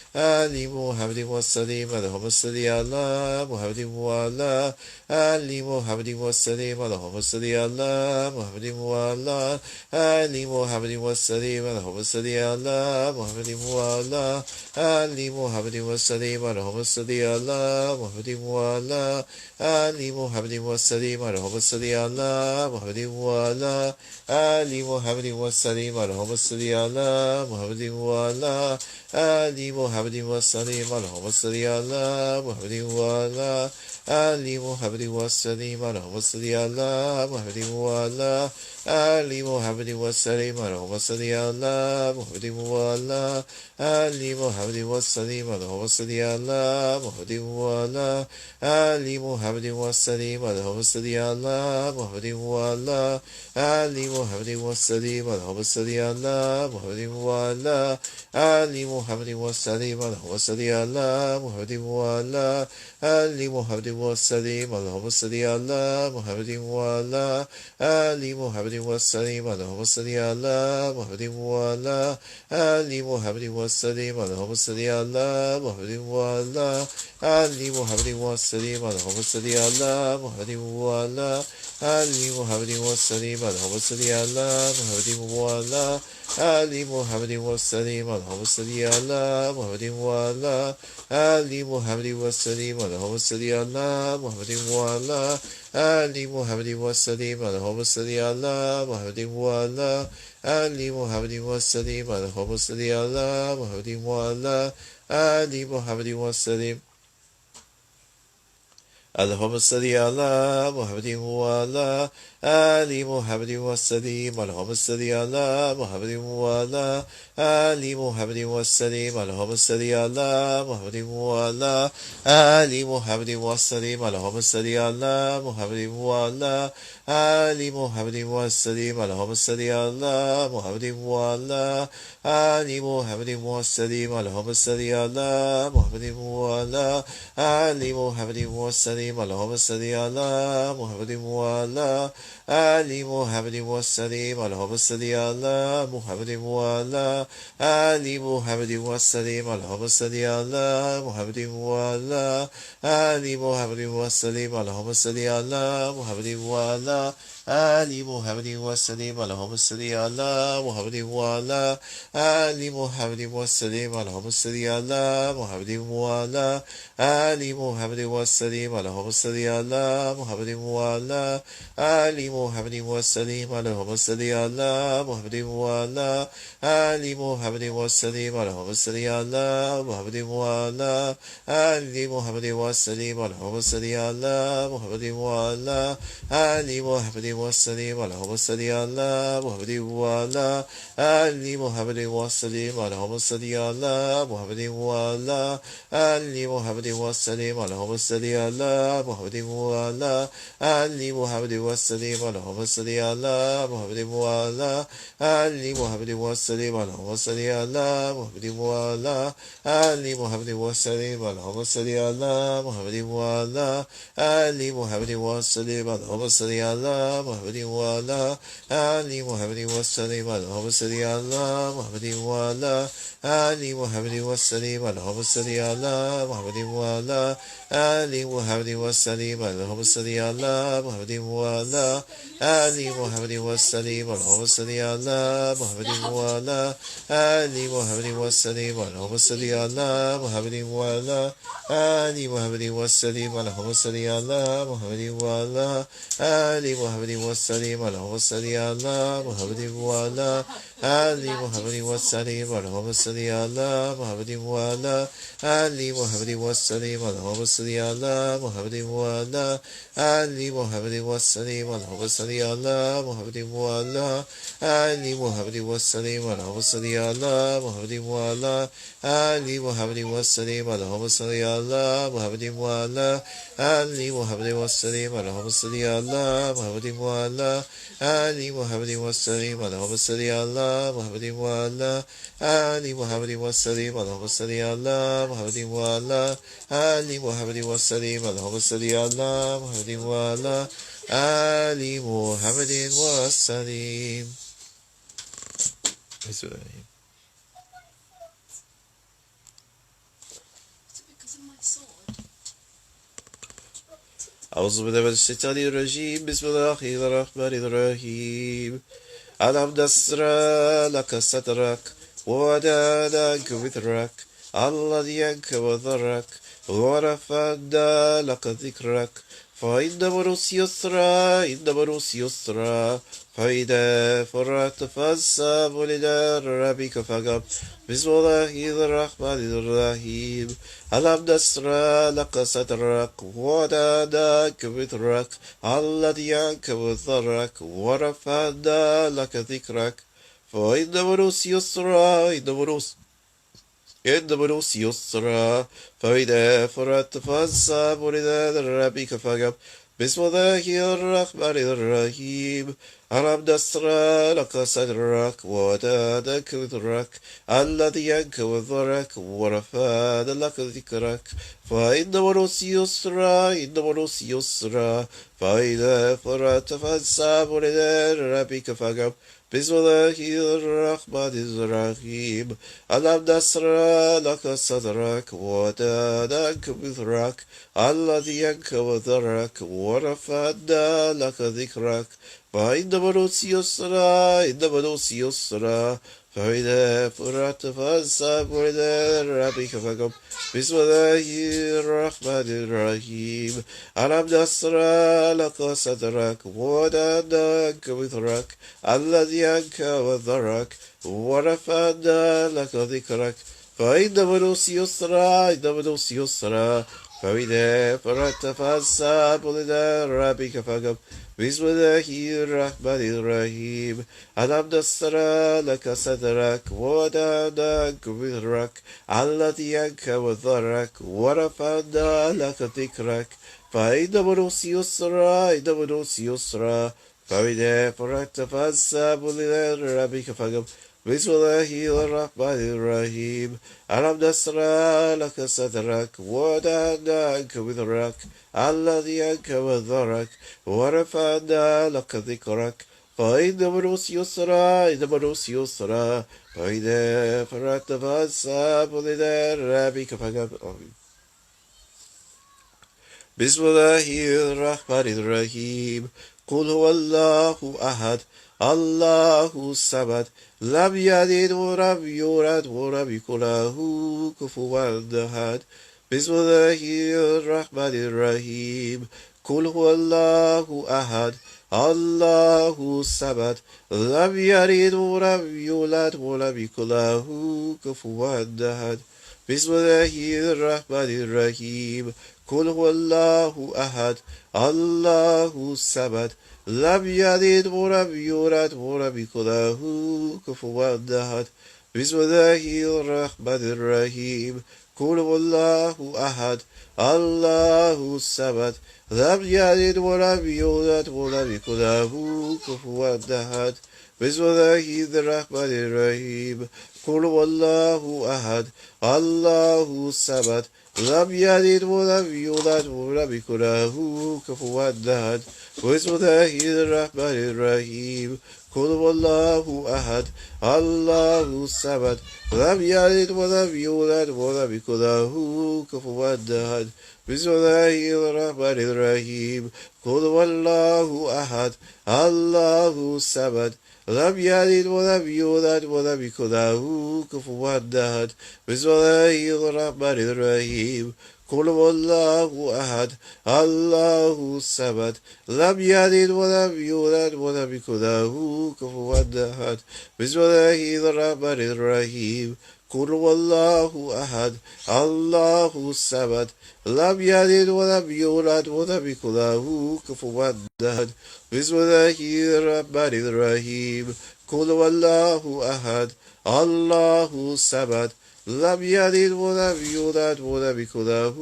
Ali Muhammadin wa sallim. Allahumma salli ala Muhammadin wa ala Ali Muhammadin wa sallim. Allahumma salli ala Muhammadin wa ala Ali Muhammadin wa sallim. Allahumma salli ala Muhammadin wa ala Ali Muhammadin wa sallim. Allahumma salli ala Muhammadin wa ala Ali Muhammadin wa sallim. Allahumma salli ala Muhammadin wa ala Ali Muhammadin wa sallim. Allahumma salli ala Muhammadin wa ala Ali Muhammadin wa sallim. Allahumma salli ala Muhammadin wa ala Ali Muhammadi wasalim, Allahumma salli ala Muhammadi wa ala Ali Muhammadi wasalim, Allahumma salli ala Muhammadi wa ala Ali Muhammadi wasalim, Allahumma salli ala Muhammadi wa ala Ali Muhammadi wasalim, Allahumma salli ala Muhammadi wa ala Ali Muhammadi wasalim, Allahumma salli ala Muhammadi wa ala Ali Muhammadi wasalim, Allahumma salli ala Muhammadi wa ala Ali Muhammadi wasalim, Allahumma salli ala Muhammadi wa ala Ali Muhammadi wasalim, Allahumma salli ala Muhammadi wa ala Ali Muhammadi wasalim, Allahumma salli ala Muhammadi wa ala Ali Muhammadi wasalim, Allahumma salli ala Muhammadi wa ala Ali Muhammadi wasalim, Allahumma salli ala Muhammadi wa ala Ali Muhammadi wasalim, Allahumma salli ala Muhammadi wa ala Ali Muhammadi wasalim, Allahumma salli ala Muhammadi wa ala Ali Muhammadi wasalim, Allahumma salli ala Muhammadi wa ala Ali Muhammadi wasalim, Allahumma salli ala Muhammadi wa ala Ali Muhammadi wasalim, Allahumma salli ala Muhammadin wa ala Ali Muhammadin wa sallim. Allahumma salli ala Muhammadin wa ala Ali Muhammadin wa sallim. Allahumma salli ala Muhammadin wa ala Ali Muhammadin wa sallim. Allahumma salli ala Muhammadin wa ala Ali Muhammadin wa sallim. Allahumma salli ala Muhammadin wa ala Ali Muhammadin wa sallim. Allahumma salli ala Muhammadin wa ala Ali Muhammadin wa sallim. Allahumma salli ala Muhammadin wa ala Ali Muhammadin wa sallim. Allahumma salli ala Muhammadin wa ala Ali Muhammadin wa sallim. Allahumma salli ala Muhammadin wa ala Ali Muhammadin wa sallim. Allahumma salli ala Muhammadin wa ala Ali Muhammadin wa sallim. Allahumma salli ala Muhammadin wa ala Ali Muhammadin wa sallim. Allahumma salli ala Muhammadin wa ala Ali Muhammadin wa sallim. Allahumma salli ala Muhammadin wa ala Ali Muhammadin wa sallim. Allahumma salli ala Muhammadin wa ala Ali Muhammadin wa sallim. Allahumma salli ala Muhammadin wa ala Ali Muhammadin wa sallim. Allahumma salli ala Muhammadin wa ala Ali Muhammadin wa sallim. Allahumma salli ala Muhammadin wa ala Ali Muhammadin wa sallim. Allahumma salli ala Muhammadin wa ala Ali Muhammadin wa sallim. Allahumma salli ala Muhammadin wa ala Ali Muhammadin wa sallim. Allahumma salli ala Muhammadin wa ala Ali Muhammadin wa sallim. Allahumma salli ala Muhammadin wa ala Ali Muhammadin wa sallim. Allahumma salli ala Muhammadin wa ala Ali Muhammadin wa sallim. Allahumma salli ala Muhammadin wa ala Ali Muhammadin wa sallim. Allahumma salli ala Muhammadin wa ala Ali Muhammadin wa sallim. Allahumma salli ala Muhammadin wa ala Ali Muhammadin wa sallim. Allahumma salli ala Muhammadin wa ala Ali Muhammadin wa sallim. Allahumma salli ala Muhammadin wa ala Ali Muhammadin wa sallim. Allahumma salli ala Muhammadin wa ala Ali Muhammadin wa sallim. Allahumma salli ala Muhammadin wa ala Ali Muhammadin wa sallim. Allahumma salli ala Muhammadin wa ala Ali Muhammadin wa sallim. Allahumma salli ala Muhammadin wa ala Ali Muhammadin wa sallim. Allahumma salli ala Muhammadin wa ala Ali Muhammadin wa sallim. Allahumma salli ala Muhammadin wa ala Ali Muhammadin wa sallim. Allahumma salli ala Muhammadin wa ala Ali Muhammadin wa sallim. Allahumma salli ala Muhammadin wa ala Ali Muhammadin wa sallim. Allahumma salli ala Muhammadin wa ala Ali Muhammadin wa sallim. Allahumma salli ala Muhammadin wa ala Ali Muhammadin wa sallim. Allahumma salli ala Muhammadin wa ala Ali Muhammadin wa sallim. Allahumma salli ala Muhammadin wa ala Ali Muhammadin wa sallim. أعوذ بالله من الشيطان الرجيم. بسم الله الرحمن الرحيم. ألم نشرح لك صدرك ووضعنا عنك وزرك الذي أنقض ظهرك ورفعنا لك ذكرك فإن العسر يسرا إن العسر يسرا فإذا فرغت فانصب إلى ربك فارغب بسم الله الرحمن الرحيم ألم نشرح لك صدرك ووضعنا وزرك الذي أنقض ظهرك ورفعنا لك ذكرك فإن العسر يسرا إن العسر يسرا فإذا فرغت فانصب إلى ربك فارغب بسم الله الرحمن الرحيم ألم نشرح لك صدرك ووضعنا وزرك الذي أنقض ظهرك ورفعنا لك ذكرك فإن العسر يسرا إن العسر يسرا فإذا فرغت فانصب إلى ربك فارغب بسم الله الرحمن الرحيم ألم نشرح لك صدرك ووضعنا وزرك الذي أنقض ظهرك ورفعنا لك ذكرك فإن العسر يسرا إن العسر يسرا فإذا فرغت فانصب إلى ربك فارغب بسم الله الرحمن الرحيم ألم نشرح لك صدرك ووضعنا وزرك الذي أنقض ظهرك ورفعنا لك ذكرك فإن العسر يسرا إن العسر يسرا فإذا فرغت فانصب إلى ربك فارغب بسم الله الرحمن الرحيم ألم نشرح لك صدرك ووضعنا وزرك الذي أنقض ظهرك ورفعنا لك ذكرك فإن العسر يسرا إن العسر يسرا فإذا فرغت فانصب إلى ربك فارغب بسم الله الرحمن الرحيم ألم نشرح لك صدرك ووضعنا وزرك الذي أنقض ظهرك ورفعنا لك ذكرك فإن العسر يسرا إن العسر يسرا فإذا فرغت فانصب إلى ربك فارغب بسم الله الرحمن الرحيم قل هو الله أحد الله الصمد لم يلد ولم يولد ولم يكن له كفوا أحد بسم الله الرحمن الرحيم قل هو الله أحد الله الصمد لم يلد ولم يولد ولم يكن له كفوا أحد بسم الله الرحمن الرحيم قل هو الله أحد الله الصمد لم يلد ولم يولد ولم يكن له كفوا أحد بسم الله الرحمن الرحيم قل هو الله أحد الله الصمد لم يلد ولم يولد ولم يكن له كفوا أحد بسم الله الرحمن الرحيم قل هو الله أحد الله الصمد لم يلد ولم يولد ولم يكن له كفوا أحد بسم الله الرحمن الرحيم قل هو الله أحد الله الصمد لم يلد ولم يولد ولم يكن له كفوا أحد بسم الله الرحمن الرحيم قل هو الله أحد الله الصمد لم يلد ولم يولد ولم يكن له كفوا أحد بسم الله الرحمن الرحيم قل هو الله أحد الله الصمد لم يلد ولم يولد ولم يكن له كفوا أحد بسم الله الرحمن الرحيم قل هو الله أحد الله الصمد لم يلد ولم يولد ولم يكن له كفوا أحد بسم الله الرحمن الرحيم قل هو الله أحد الله الصمد لم يلد ولم يولد ولم يكن له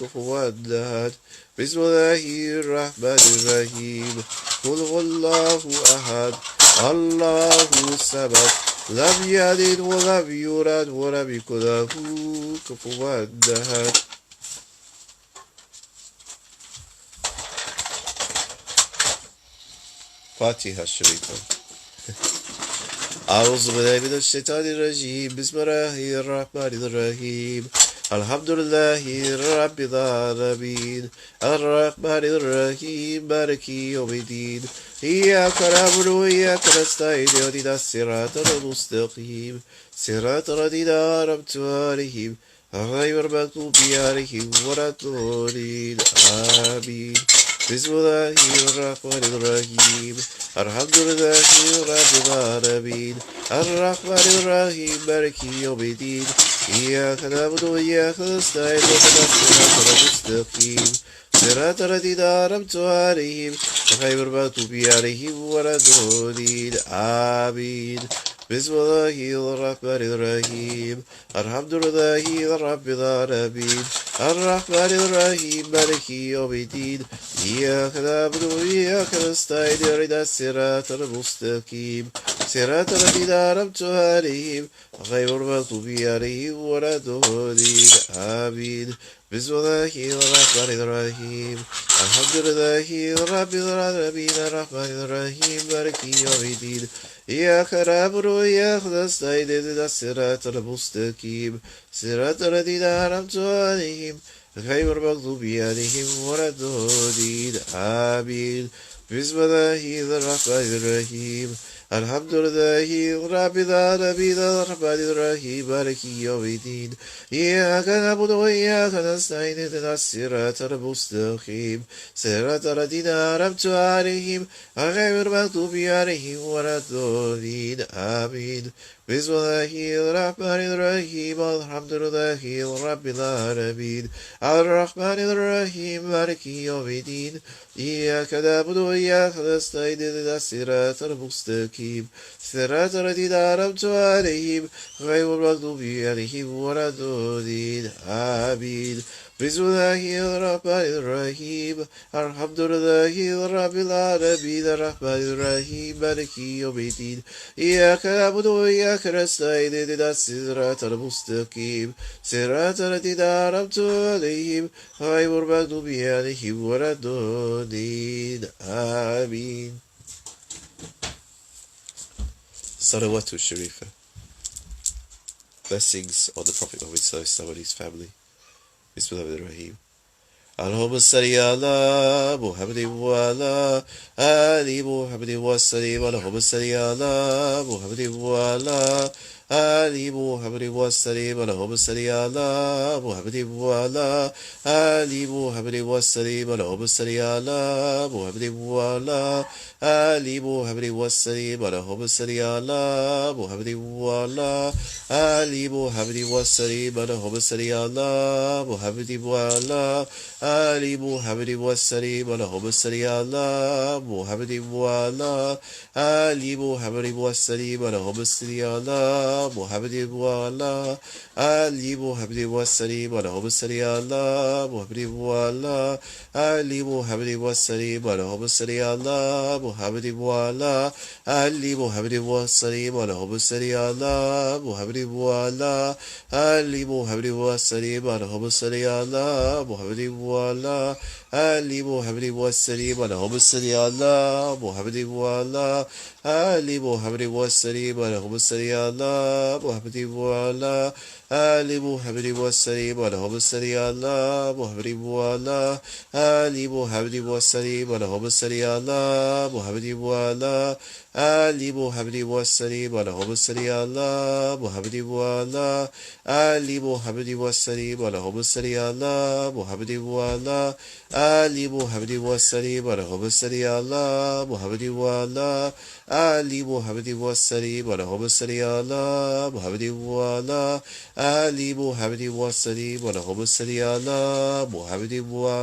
كفوا أحد بسم الله الرحمن الرحيم قل هو الله أحد الله الصمد لم يلد ولم يولد ولم يكن له كفوا أحد فاتحة الشريفة أعوذ بالله من الشيطان الرجيم بسم الله الرحمن الرحيم الحمد لله رب العالمين الرحمن الرحيم مالك يوم الدين إياك نعبد وإياك نستعين اهدنا الصراط المستقيم صراط الذين أنعمت عليهم غير المغضوب عليهم ولا الضالين آمين Bismillahirrahmanirrahim. Alhamdulillahi Rabbil Alameen. Ar-Rahmanir-Rahim. Maliki Yawmiddin. Iyyaka na'budu wa iyyaka nasta'in. Ihdinas siratal mustaqim. صراط الذين أنعمت عليهم غير المغضوب عليهم ولا الضالين آمين بسم الله الرحمن الرحيم الحمد لله رب العالمين الرحمن الرحيم مالك يوم الدين إياك نعبد وإياك نستعين اهدنا الصراط المستقيم صراط الذين أنعمت عليهم غير المغضوب عليهم ولا الضالين آمين بسم الله الرحمن الرحيم الحمد لله رب العالمين الرحمن الرحيم مالك يوم الدين إياك نعبد وإياك نستعين اهدنا الصراط المستقيم صراط الذين أنعمت عليهم غير المغضوب عليهم ولا الضالين آمين بسم الله الرحمن الرحيم الحمد لله رب العالمين الرحمن الرحيم مالك يوم الدين إياك نعبد وإياك نستعين اهدنا الصراط المستقيم صراط الذين أنعمت عليهم غير المغضوب عليهم ولا الضالين آمين بسم الله الرحمن الرحيم الحمد لله رب العالمين الرحمن الرحيم مالك يوم الدين إياك نعبد وإياك نستعين اهدنا الصراط المستقيم صراط الذين أنعمت عليهم غير المغضوب عليهم ولا الضالين آمين بسم الله الرحمن الرحيم الحمد لله رب العالمين الرحمن الرحيم مالك يوم الدين إياك نعبد وإياك نستعين اهدنا الصراط المستقيم صراط الذين أنعمت عليهم غير المغضوب عليهم ولا الضالين آمين Salawatu Sharifa. Blessings on the Prophet Muhammad Sallallahu and his family. Bismillahirrahmanirrahim. Allahumma salli ala Muhammadin wa ala ali Muhammadin wa sallim. Allahumma salli ala Muhammadin wa ala ali Muhammadin wa sallim. Allahumma salli ala Muhammadin wa ala ali Muhammadin wa sallim. Allahumma salli ala Muhammadin wa ala ali Muhammadin wa sallim. Allahumma salli ala Muhammadin wa ala ali Muhammadin wa sallim. Allahumma salli ala Muhammadin wa ala ali Muhammadin wa sallim. Allahumma salli ala Muhammadin wa ala ali Muhammadin wa sallim. Allahumma salli ala Muhammadin wa ala ali Muhammadin wa sallim. Allahumma salli ala Muhammadin wa ala ali Muhammadin wa sallim. Allahumma salli ala Muhammadin wa ala ali Muhammadin wa sallim. Allahumma salli ala Muhammadin wa ala ali Muhammadin wa sallim. Allahumma salli ala Muhammadin wa ala ali Muhammadin wa sallim. Allahumma salli ala Muhammadin wa ala ali Muhammadin wa sallim. Allahumma salli ala Muhammadin wa ala ali Muhammadin wa sallim. Allahumma salli ala Muhammadin wa ala ali Muhammadin wa sallim. Allahumma salli ala Muhammadin wa ala ali Muhammadin wa sallim. Allahumma salli ala Muhammadin wa ala ali Muhammadin wa sallim. Allahumma salli ala Muhammadin wa ala ali Muhammadin wa sallim. Allahumma salli ala Muhammadin wa ala ali Muhammadin wa sallim. Allahumma salli ala Muhammadin wa ala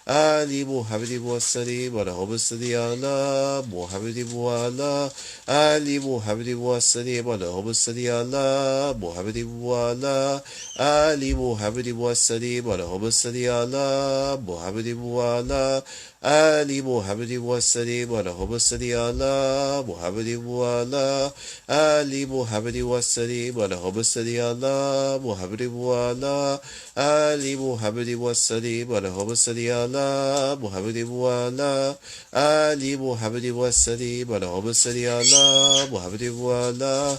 ali Muhammadin wa sallim. Allahumma salli ala Muhammadin wa ala ali Muhammadin wa sallim. Allahumma salli ala Muhammadin wa ala ali Muhammadin wa sallim. Allahumma salli ala Muhammadin wa ala ali Muhammadin wa sallim. Allahumma salli ala Muhammadin wa ala ali Muhammadin wa sallim. Allahumma salli ala Muhammadin wa ala ali Muhammadin wa sallim. Allahumma salli ala Muhammadin wa ala ali Muhammadin wa sallim. Allahumma salli ala Muhammadin wa ala ali Muhammadin wa sallim. Allahumma salli ala Muhammadin wa ala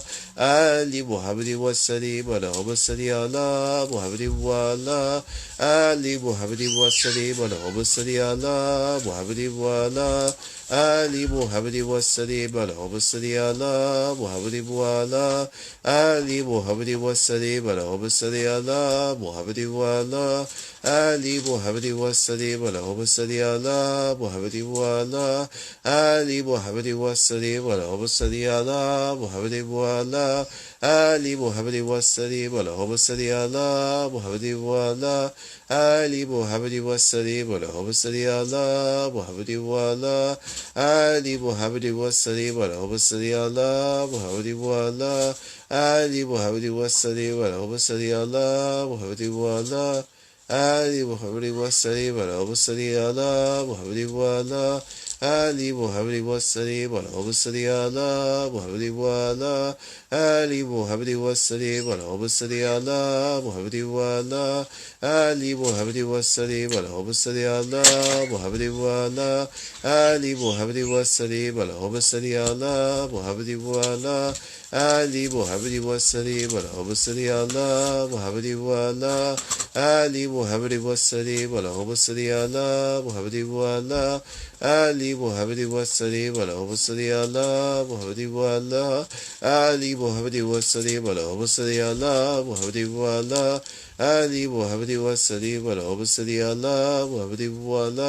ali Muhammadin wa sallim. Allahumma salli ala Muhammadin wa ala ali Muhammadin wa sallim. Allahumma salli ala Muhammadin wa ala ali Muhammadin wa sallim. Allahumma salli ala Muhammadin wa ala ali Muhammadin wa sallim. Allahumma salli ala Muhammadin wa ala Ali Muhammadi wassalim Allahumma salli ala Muhammadi wa ala Ali Muhammadi wassalim Allahumma salli ala Muhammadi wa ala Ali Muhammadi wassalim Allahumma salli ala Muhammadi wa ala Ali Muhammadi wassalim Allahumma salli ala Muhammadi wa ala Ali Muhammadi wassalim Allahumma salli ala Muhammadi wa ala Ali Muhammadi wassalim Allahumma salli ala Muhammadi wa ala Ali Muhammadi wassalim Allahumma salli ala Muhammadi wa ala Ali Muhammadi wassalim Allahumma salli ala Muhammadi wa ala Ali Muhammadi wassalim Allahumma salli ala Muhammadi wa ala Ali Muhammadi wassalim Allahumma salli ala Muhammadi wa ala Ali Muhammadi wassalim Allahumma salli ala Muhammadi wa ala Ali Muhammadi wassalim Allahumma salli ala Muhammadi wa ala Ali Muhammadi wassalim Allahumma salli ala Muhammadi wa ala Ali Muhammadi wassalim Allahumma salli ala Muhammadi wa ala Ali Muhammadi wassalim Allahumma salli ala Muhammadi wa ala Ali Muhammadi wassalim Allahumma salli ala Muhammadi wa ala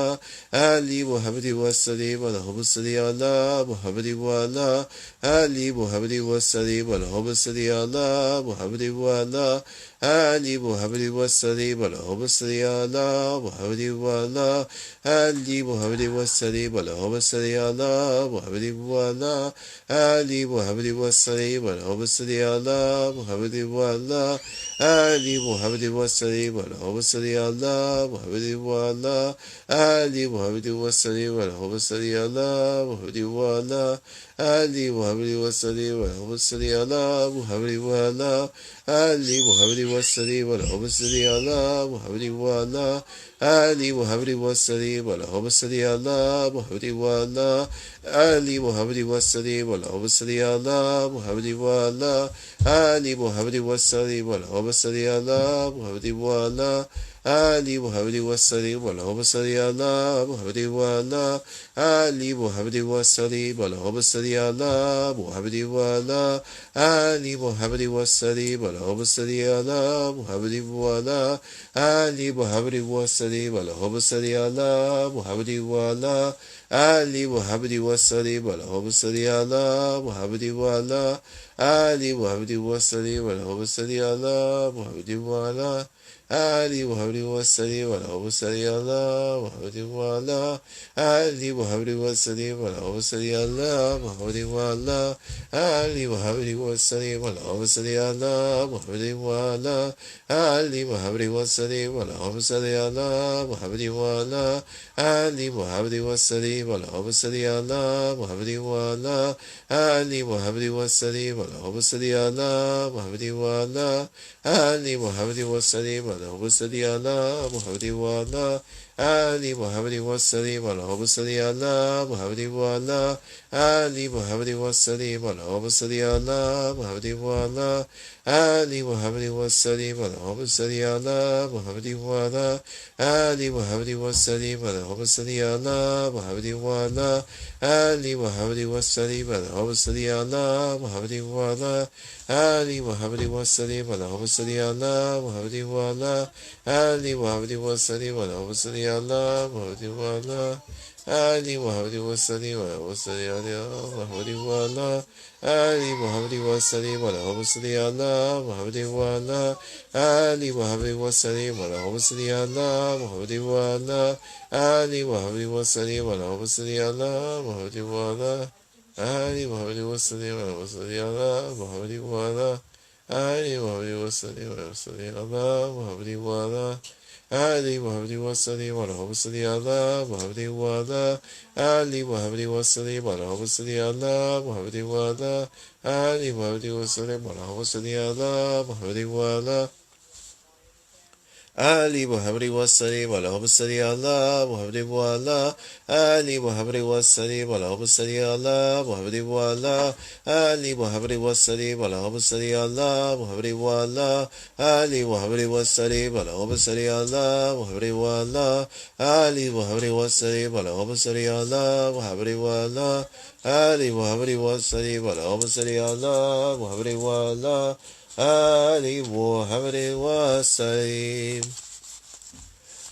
Ali Muhammadi wassalim Allahumma salli ala Muhammadi wa ala Ali Muhammadi wassalim Allahumma salli ala Muhammadi wa ala Ali Muhammadi wassalim Allahumma salli ala Muhammadi wa ala Ali Muhammadi wassalim Allahumma salli ala Muhammadi wa ala Ali Muhammadi wassalim Allahumma salli ala Muhammadi wa ala Ali Muhammadi wassalim Allahumma salli ala Muhammadi wa ala Ali Muhammadi wassalim Allahumma salli ala Muhammadi wa ala Ali Muhammadi wassalim Allahumma salli ala Muhammadi wa ala Ali Muhammadi wassalim Allahumma salli ala Muhammadi wa ala Ali Muhammadi wassalim Allahumma salli ala Muhammadi wa ala Ali Muhammadi wassalim Allahumma salli ala Muhammadi wa ala Ali Muhammadi wassalim Allahumma salli ala Muhammadi wa ala Ali Muhammadi wassalim Allahumma salli ala Muhammadi wa ala Ali Muhammadi wassalim Allahumma salli ala Muhammadi wa ala Ali Muhammadi wassalim Allahumma salli ala Muhammadi wa ala Ali Muhammadi wassalim Allahumma salli ala Muhammadi wa ala Ali Muhammadi wassalim Allahumma salli ala Muhammadi wa ala Ali Muhammadi wassalim Allahumma salli ala Muhammadi wa ala Ali Muhammadi wassalim Allahumma salli ala Muhammadi wa ala Ali Muhammadi wassalim Allahumma salli ala Muhammadi wa ala Ali Muhammadi wassalim Allahumma salli ala Muhammadi wa ala Ali Muhammadi wassalim Allahumma salli ala Muhammadi wa ala Ali Muhammadi wassalim Allahumma salli ala Muhammadi wa ala Ali Muhammadi wassalim Allahumma salli ala Muhammadi wa ala Ali Muhammadi wassalim Allahumma salli ala Muhammadi wa ala Ali Muhammadi wassalim Allahumma salli ala Muhammadi wa ala Ali Muhammadi wassalim Allahumma salli ala Muhammadi wa ala Ali Muhammadi wassalim Allahumma salli ala Muhammadi wa ala Ali Muhammadi wassalim Allahumma salli ala Muhammadi wa ala Ali Muhammadi wassalim Allahumma salli ala Muhammadi wa ala Ali Muhammadi wassalim Allahumma salli ala Muhammadi wa ala Ali Muhammadi wassalim Allahumma salli ala Muhammadi wa ala Ali Muhammadi wassalim Allahumma salli ala Muhammadi wa ala Ali Muhammadi wassalim Allahumma salli ala Muhammadi wa ala Ali Muhammadi wassalim Allahumma salli ala Muhammadi wa ala Ali Muhammadi wassalim Allahumma salli ala Muhammadi wa ala Ali Muhammadi wassalim Allahumma salli ala Muhammadi wa ala Ali Muhammadi wassalim Allahumma salli ala Muhammadi wa ala Ali Muhammadi wassalim Allahumma salli ala Muhammadi wa ala Ali Muhammadi wassalim Allahumma salli ala Muhammadi wa ala Ali Muhammadi wassalim Allahumma salli ala Muhammadi wa ala Ali Muhammadi wassalim Allahumma salli ala Muhammadi wa ala Ali Muhammadi wassalim Allahumma salli ala Muhammadi wa ala Ali Muhammadi wassalim Allahumma salli ala Muhammadi wa ala Ali Muhammadi wassalim Allahumma salli ala Muhammadi wa ala Ali Muhammadi wassalim Allahumma salli ala Muhammadi wa ala Ali Muhammadi wassalim Allahumma salli ala Muhammadi wa ala Ali Muhammadi wassalim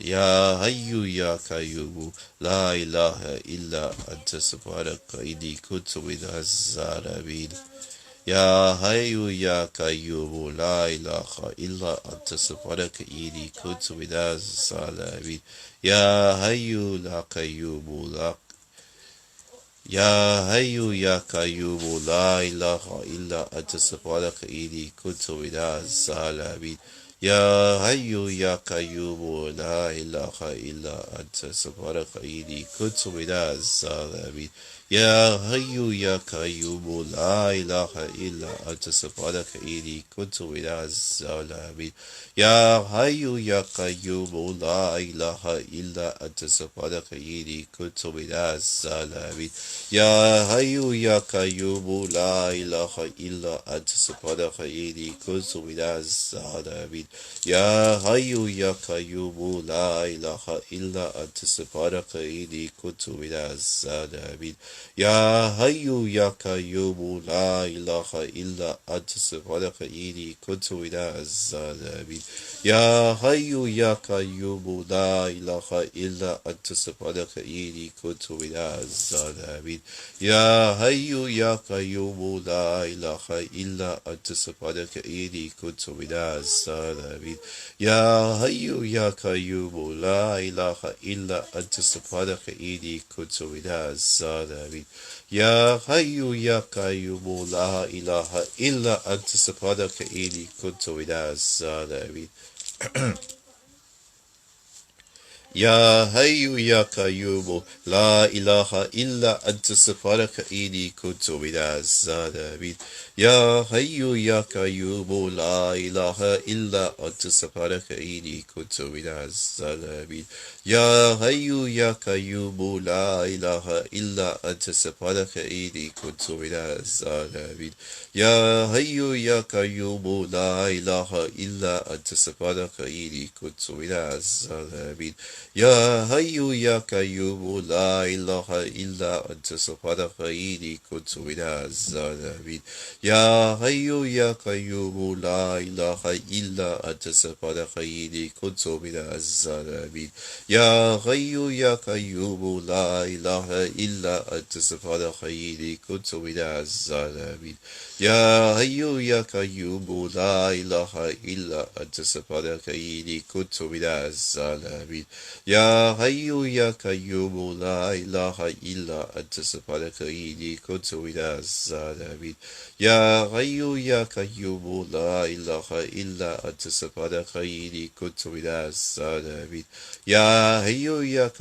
يا حي يا قيوم لا إله إلا أنت سبحانك إني كنت من الظالمين يا حي يا قيوم لا إله إلا أنت سبحانك إني كنت من الظالمين يا حي يا قيوم لا يا حي يا قيوم لا إله إلا أنت سبحانك إني كنت من الظالمين يا حي يا قيوم لا إله إلا أنت سبحانك إني كنت من الظالمين يا حي يا قيوم لا إله إلا أنت سبحانك إني كنت من الظالمين يا حي يا قيوم لا إله إلا أنت سبحانك إني كنت من الظالمين يا حي يا قيوم لا إله إلا أنت سبحانك إني كنت من الظالمين يا حي يا قيوم لا إله إلا أنت سبحانك إني كنت من الظالمين يا حي يا قيوم لا إله إلا أنت سبحانك إني كنت من الظالمين يا حي يا قيوم لا إله إلا أنت سبحانك إني كنت من الظالمين يا حي يا قيوم لا إله إلا أنت سبحانك إني كنت من الظالمين يا حي يا قيوم لا إله إلا أنت سبحانك إني كنت من الظالمين يا حي يا قيوم لا إله إلا أنت سبحانك إني كنت من الظالمين يا حي يا قيوم لا إله إلا أنت سبحانك إني كنت من الظالمين يا حي يا قيوم لا إله إلا أنت سبحانك إني كنت من الظالمين يا حي يا قيوم لا إله إلا أنت سبحانك إني كنت من الظالمين يا حي يا قيوم لا إله إلا أنت سبحانك إني كنت من الظالمين يا حي يا قيوم لا إله إلا أنت سبحانك إني كنت من الظالمين يا حي يا قيوم لا إله إلا أنت سبحانك إني كنت من الظالمين يا حي يا قيوم لا إله إلا أنت سبحانك إني كنت من الظالمين يا حي يا قيوم لا إله إلا أنت سبحانك إني كنت من الظالمين يا حي يا قيوم لا إله إلا أنت سبحانك إني كنت من الظالمين يا حي يا قيوم لا إله إلا أنت سبحانك إني كنت من الظالمين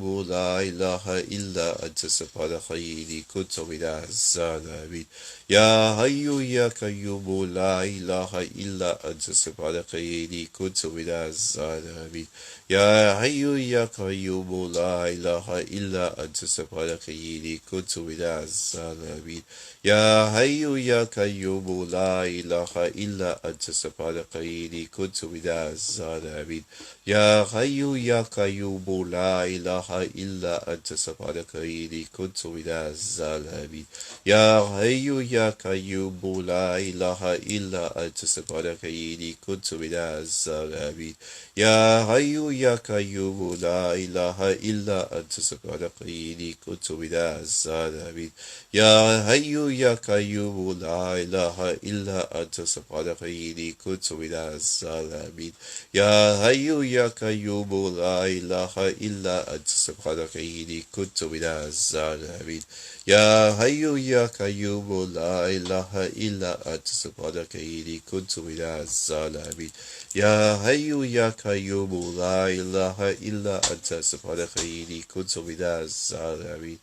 يا حي يا قيوم لا إله إلا أنت سبحانك إني كنت من الظالمين يا حي يا قيوم لا إله إلا أنت سبحانك إني كنت من الظالمين يا حي يا قيوم لا إله إلا أنت سبحانك إني كنت من الظالمين يا حي يا قيوم لا إله إلا أنت سبحانك إني كنت من الظالمين يا حي يا قيوم لا إله إلا أنت سبحانك إني كنت من الظالمين يا حي يا قيوم لا إله إلا أنت سبحانك إني كنت من الظالمين يا حي يا قيوم لا إله إلا أنت سبحانك إني كنت من الظالمين يا حي يا قيوم لا إله إلا أنت سبحانك إني كنت من الظالمين يا حي يا قيوم لا إله إلا أنت سبحانك إني كنت من الظالمين يا حي يا قيوم لا إله إلا أنت سبحانك إني كنت من الظالمين يا حي يا قيوم لا إله إلا أنت سبحانك إني كنت من الظالمين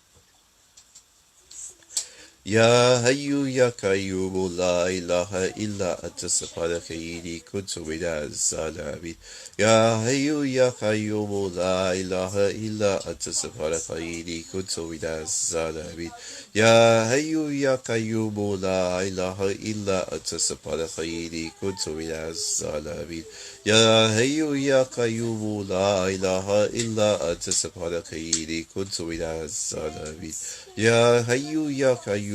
يا حي يا قيوم لا إله إلا أنت سبحانك إني كنت من الظالمين يا حي يا قيوم لا إله إلا أنت سبحانك إني كنت من الظالمين يا حي يا قيوم لا إله إلا أنت سبحانك إني كنت من الظالمين يا حي يا قيوم لا إله إلا أنت سبحانك إني كنت من الظالمين يا حي يا قيوم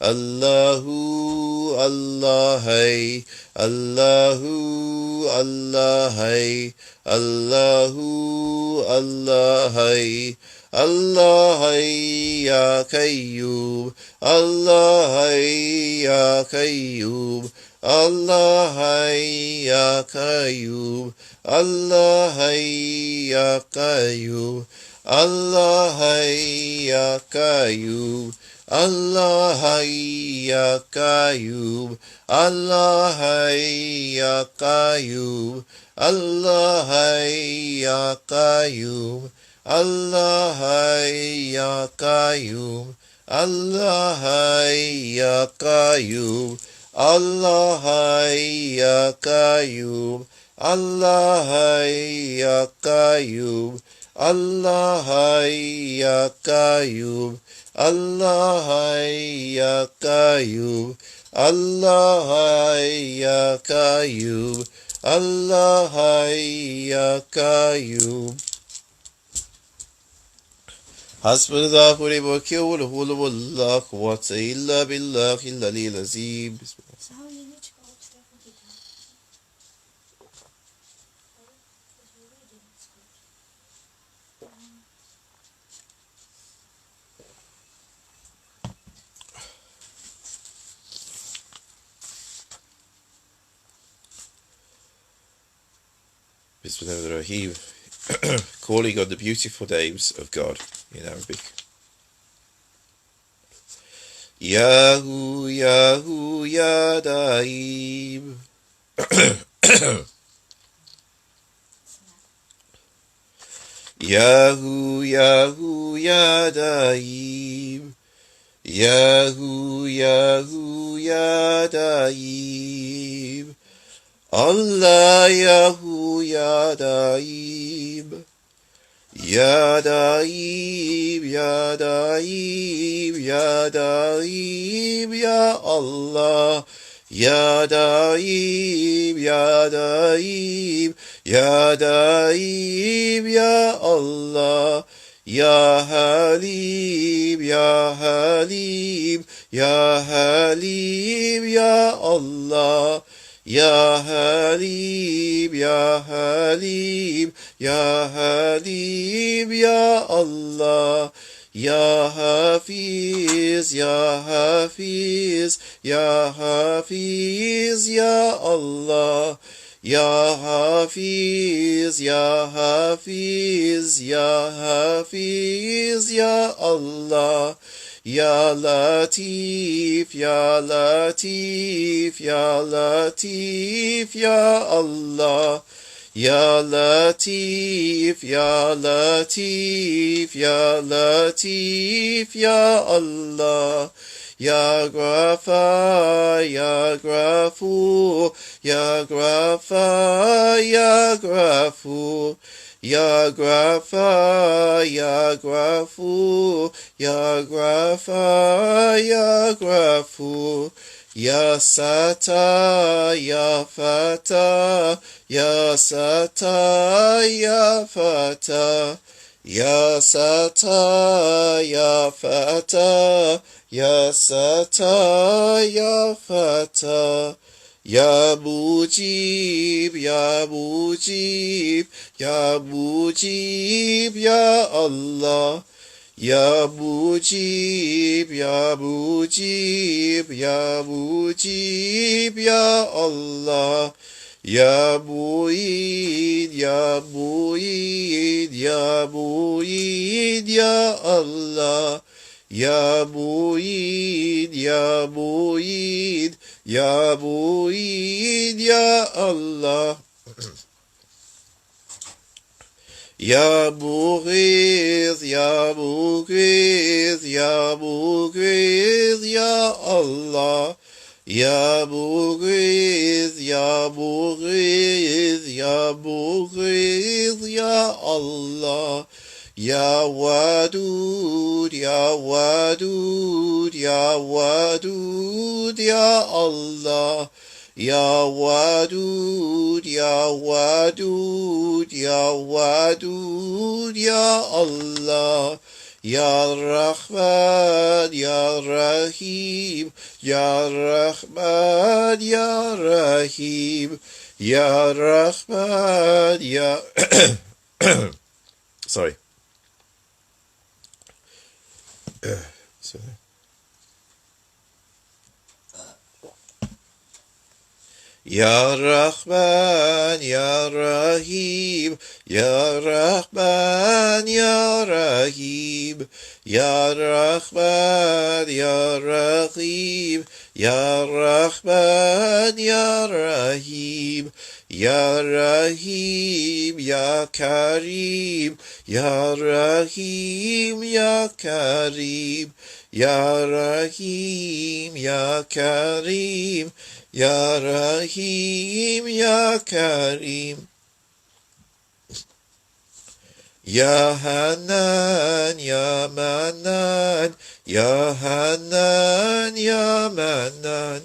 Allahu Allahai, Allahu Allahai, Allahu Allahai, Allahai ya Qayyum, Allahai ya Qayyum, Allahai ya Qayyum, Allahai ya Qayyum, Allahai ya Qayyum, Allahai ya Qayyum, Allahai ya Qayyum, Allahai ya Qayyum, Allahai ya Qayyum, Allahai ya Qayyum, Allahai ya Qayyum, Allahai ya Qayyum, Allahai ya Qayyum, Allahai ya Qayyum, Allahai ya Qayyum, Allahai ya Qayyum. Hasbunallahu wa ni'mal wakeel, wa la hawla wa la quwwata illa billahi al-aliyyil azim. Bismillahirrahmanirrahim. Calling on the beautiful names of God in Arabic. Yahu, Yahu, Ya Daim. Yahu, Yahu, Ya Daim. Yahu, Yahu, Ya Daim. Allah Yahu Ya Daim, Ya Daim, Ya Daim, Ya Daim, Ya Allah, Ya Daim, Ya Daim, Ya Daim, Ya Allah, Ya Halim, Ya Halim, Ya Halim, Ya Allah, Ya Halim, Ya Halim, Ya Halim, Ya Allah, Ya Hafiz, Ya Hafiz, Ya Hafiz, Ya Allah, Ya Hafiz, Ya Hafiz, Ya Hafiz, Ya Allah, Ya Latif, Ya Latif, Ya Latif, Ya Allah, Ya Latif, Ya Latif, Ya Latif, Ya Allah, Ya Ghafar, Ya Ghafur, Ya Ghafar, Ya Ghafur, Ya Ghafar, Ya Ghafur, Ya Ghafar, Ya Ghafur, Ya Sattar, Ya Fatah, Ya Sattar, Ya Fatah, Ya Sattar, Ya Fatah, Ya Sattar, Ya Fatah, Ya Mujib, Ya Mujib, Ya Mujib, Ya Allah, Ya Mujib, Ya Mujib, Ya Mujib, Ya Allah, Ya Mu'id, Ya Mu'id, Ya Mu'id, Ya Allah, Ya Mu'id, Ya Mu'id, Ya Mu'id, Ya Allah, Ya Mughith, Ya Mughith, Ya Mughith, Ya Allah, Ya Mughith, Ya Mughith, Ya Mughith, Ya Allah, Ya Wadud, Ya Wadud, Ya Wadud, Ya Allah, Ya Wadud, Ya Wadud, Ya Wadud, Ya Allah, Ya Rahman, Ya Rahim, Ya Rahman, Ya Rahim, Ya Rahman, Ya... Sorry. Ya Rahman, Ya Rahim, Ya Rahman, Ya Rahim, Ya Rahman, Ya Rahim, Ya Rahman, Ya Rahim, Ya Rahim, Ya Karim, Ya Rahim, Ya Karim, Ya Rahim, Ya Karim, Ya Rahim, Ya Karim, Ya Hanan, Ya Manan, Ya Hanan, Ya Manan,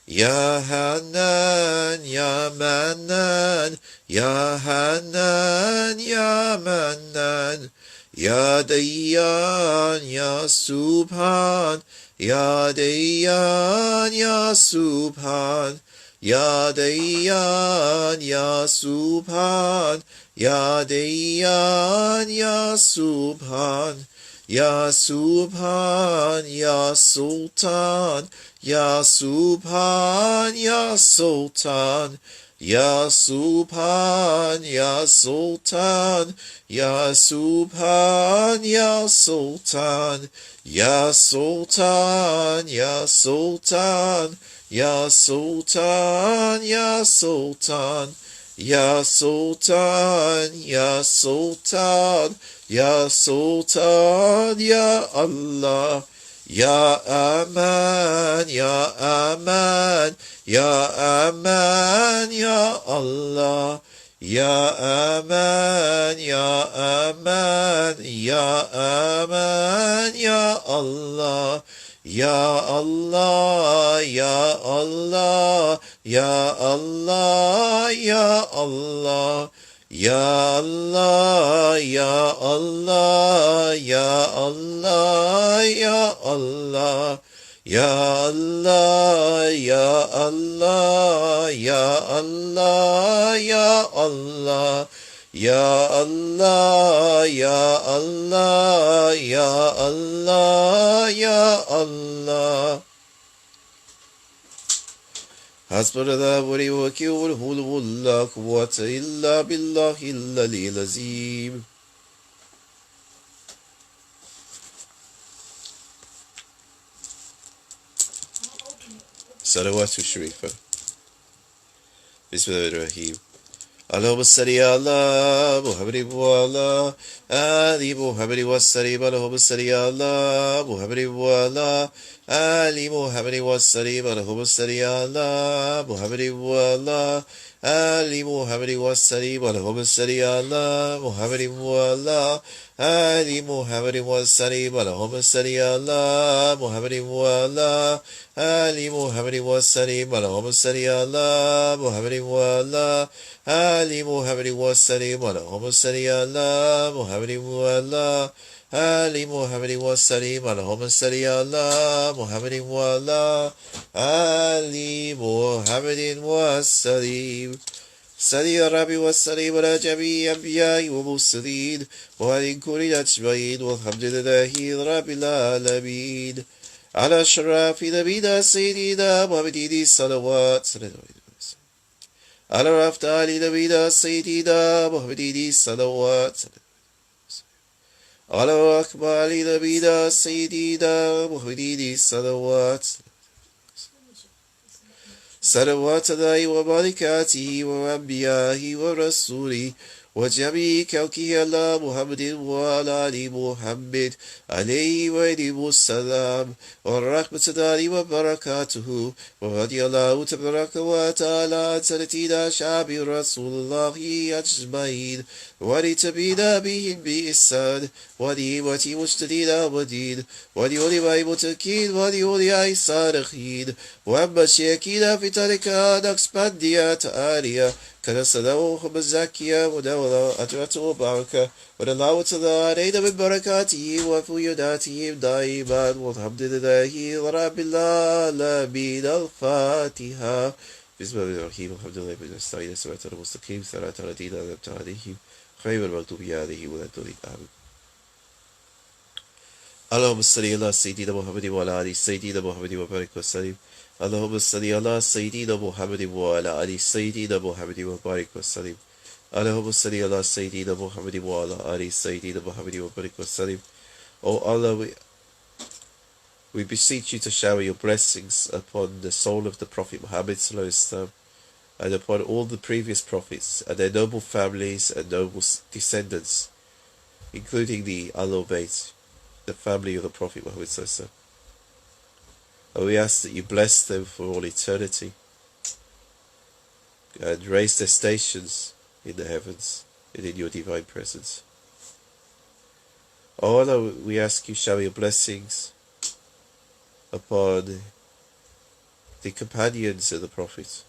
Ya Hanan, Ya Manan, Ya Hanan, Ya Manan, Ya Dayyan, Ya Subhan, Ya Dayyan, Ya Subhan, Ya Dayyan, Ya Subhan, Ya Dayyan, Ya Subhan, Ya Subhan, Ya Sultan, Ya Subhan, Ya Sultan, Ya Subhan, Ya Sultan, Ya Subhan, Ya Sultan, Ya Sultan, Ya Sultan, Ya Sultan, Ya Sultan, Ya Sultan, Ya Sultan, Ya Sultan, Ya Allah, Ya Aman, Ya Aman, Ya Aman, Ya Allah, Ya Aman, Ya Aman, Ya Aman, Ya Allah, Ya Allah, Ya Allah, Ya Allah, Ya Allah, Ya Allah, Ya Allah, Ya Allah, Ya Allah, Ya Allah, Ya Allah, Ya Allah, Ya Allah, Ya Allah, Ya Allah, Ya Allah, Ya Allah. Hasbunallah wa ni'mal wakeel, la quwwata illa billahi al-aliyyil azim. Salawatu Sharifa. Bismillahirrahmanirrahim. Allahumma salli ala Muhammadin wa ala ali Muhammadin wa sallim. Allahumma salli ala Muhammadin wa ala ali Muhammadin wa sallim. Allahumma salli ala Muhammadin wa ala ali Muhammadin wa sallim. Allahumma salli ala Muhammadin wa ala ali Muhammadin wa sallim. Allahumma salli ala Muhammadin wa ala ali Muhammadin wa sallim. Allahumma salli ala Muhammadin wa ala Ali Muhammadin wa sallim. Allahumma salli ala Muhammadin wa ala Ali Muhammadin wa sallim. Allahumma salli ala Muhammadin wa ala Ali Muhammadin wa sallim. صلي يا ربي والسلام على جميع الأنبياء والمرسلين وعلى كل أجمعين والحمد لله رب العالمين على شرف نبينا سيدنا محمد صلوات على أفضل نبينا سيدنا محمد صلوات على أكمل نبينا سيدنا محمد صلوات صلوات الله وملائكته وأنبيائه ورسوله وجميع خلقه على محمد وعلى آل محمد عليه وعليه السلام ورحمة الله وبركاته ورضي الله تبارك وتعالى عن سنتنا شعب رسول الله أجمعين ولتبينا بهم بإحسان وليمة مجتدين ودين ولعلماء متقين ولأولياء الصالحين وأما الشيخين في تركات نقشبندية عالية كنسله مزاكيا ودولا أجرته بركة ودلاوة الله علينا من بركاته وفيداته دائما والحمد لله رب العالمين. الفاتحة. بسم الله الرحمن الرحيم. الحمد لله رب العالمين. الصراط المستقيم صراط الذين أنعمت عليهم غير المغضوب عليهم ولا الضالين. آمين. اللهم صل على سيدنا محمد وعلى آل سيدنا محمد وبارك وسلم. اللهم صل على سيدنا محمد وعلى آل سيدنا محمد وبارك وسلم. اللهم صل على سيدنا محمد وعلى آل سيدنا محمد وبارك وسلم. Oh Allah, we beseech you to shower your blessings upon the soul of the Prophet Muhammad and upon all the previous prophets and their noble families and noble descendants, including the Ahlul Bayt, the family of the Prophet Muhammad. And we ask that you bless them for all eternity and raise their stations in the heavens and in your divine presence. Oh Allah, we ask you shower your blessings upon the companions of the Prophet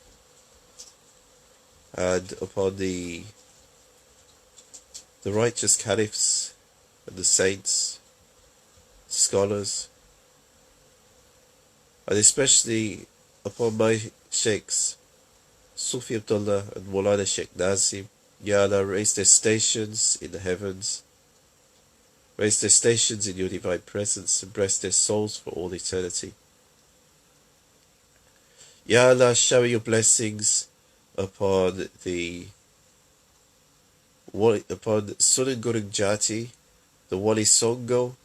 and upon the righteous caliphs and the saints, scholars, and especially upon my sheikhs, Sufi Abdullah and Maulana Sheikh Nazim. Ya Allah, raise their stations in the heavens, raise their stations in your divine presence, and bless their souls for all eternity. Ya Allah, shower your blessings upon Sunan Gunung Jati, the Wali Songo,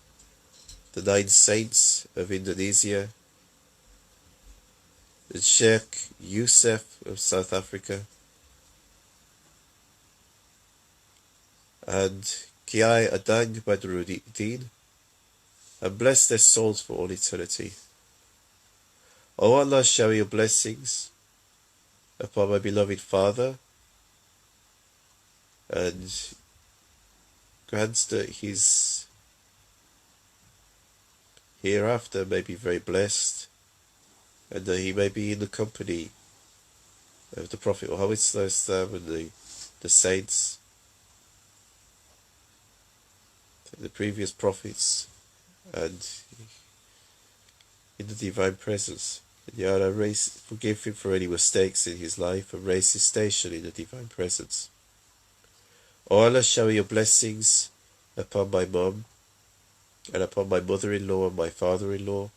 the 9 saints of Indonesia, the Sheikh Yusuf of South Africa, and Kiai Adang Badruddin, and bless their souls for all eternity. O Allah, shower your blessings upon my beloved father, and grant that his hereafter may be very blessed, and that he may be in the company of the Prophet Muhammad and the saints, the previous prophets, and in the divine presence. And Ya Allah, forgive him for any mistakes in his life and raise his station in the divine presence. O Allah, shower your blessings upon my mum and upon my mother-in-law and my father-in-law,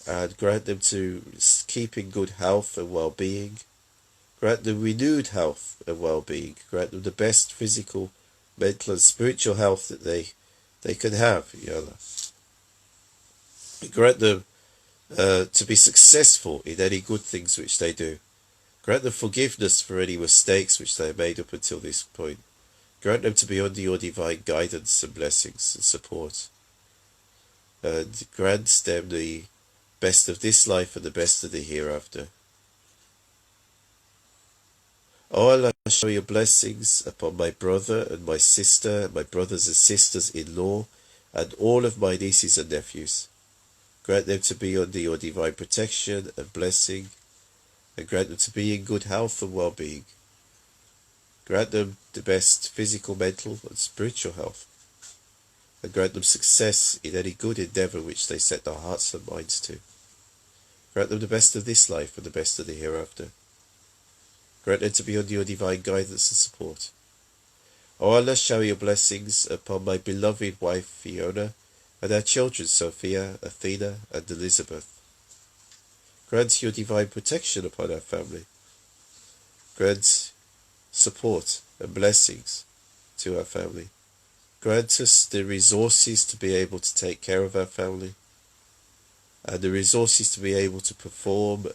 and grant them to keep in good health and well-being. Grant them renewed health and well-being. Grant them the best physical, mental and spiritual health that they can have, Ya Allah. Grant them to be successful in any good things which they do. Grant them forgiveness for any mistakes which they have made up until this point. Grant them to be under your divine guidance and blessings and support. And grant them the best of this life and the best of the hereafter. O Allah, show your blessings upon my brother and my sister, my brothers and sisters-in-law, and all of my nieces and nephews. Grant them to be under your divine protection and blessing, and grant them to be in good health and well-being. Grant them the best physical, mental and spiritual health, and grant them success in any good endeavour which they set their hearts and minds to. Grant them the best of this life and the best of the hereafter. Grant them to be under your divine guidance and support. O Allah, shower your blessings upon my beloved wife Fiona, and our children Sophia, Athena and Elizabeth. Grant your divine protection upon our family. Grant support and blessings to our family. Grant us the resources to be able to take care of our family, and the resources to be able to perform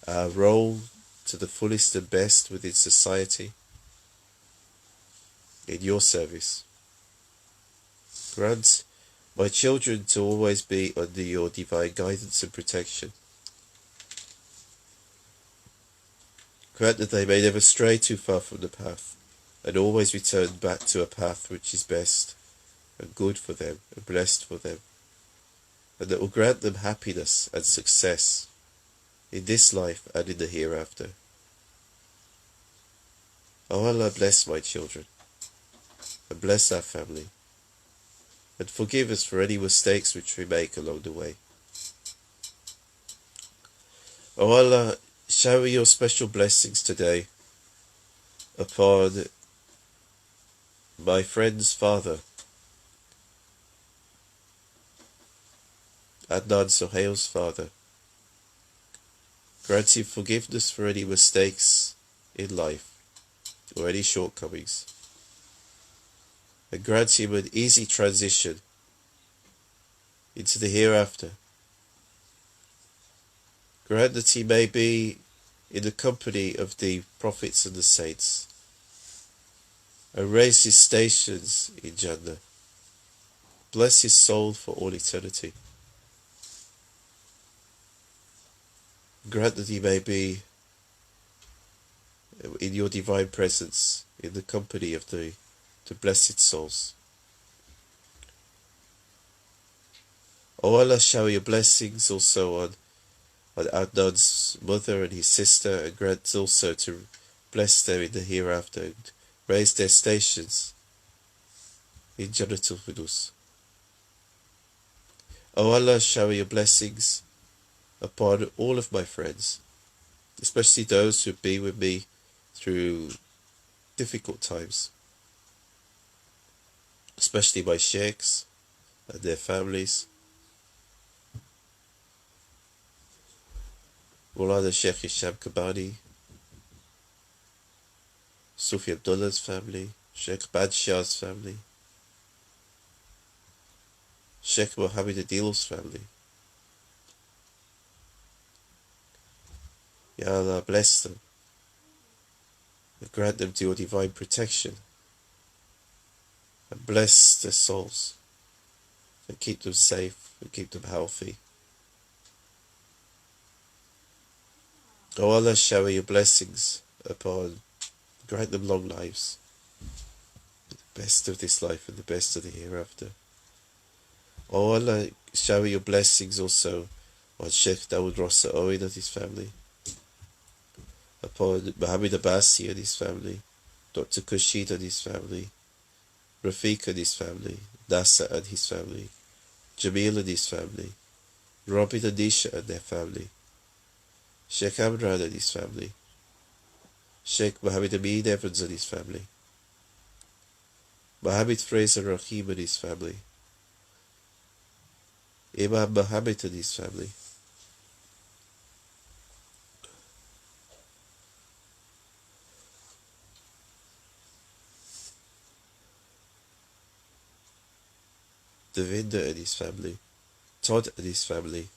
our role to the fullest and best within society in your service. Grant my children to always be under your divine guidance and protection. Grant that they may never stray too far from the path, and always return back to a path which is best and good for them and blessed for them, and that will grant them happiness and success in this life and in the hereafter. Oh Allah, bless my children, and bless our family, and forgive us for any mistakes which we make along the way. Oh Allah, shower your special blessings today upon my friend's father, Adnan Sohail's father. Grant him forgiveness for any mistakes in life or any shortcomings, and grant him an easy transition into the hereafter. Grant that he may be in the company of the prophets and the saints, and raise his stations in Jannah. Bless his soul for all eternity. Grant that he may be in your divine presence, in the company of the blessed souls. O Allah, shower your blessings also on Adnan's mother and his sister, and grant also to bless them in the hereafter, and raise their stations in Jannatul Firdaus. O Allah, shower your blessings upon all of my friends, especially those who be with me through difficult times, especially my sheikhs and their families. Mulana Sheikh Hisham Kabani, Sufi Abdullah's family, Sheikh Badshah's family, Sheikh Mohammed Adil's family. Ya Allah, bless them and grant them to your divine protection, and bless their souls and keep them safe and keep them healthy. O Allah, shower your blessings upon, grant them long lives, the best of this life and the best of the hereafter. O Allah, shower your blessings also on Sheikh Dawood Rossa Owen and his family, upon Muhammad Abbasi and his family, Dr. Khurshid and his family, Rafiq and his family, Nasa and his family, Jamil and his family, Robin and Nisha and their family, Sheikh Amran and his family, Sheikh Mohammed Amin Evans and his family, Mohammed Fraser Rahim and his family, Imam Mohammed and his family, Devinder and his family, Todd and his family,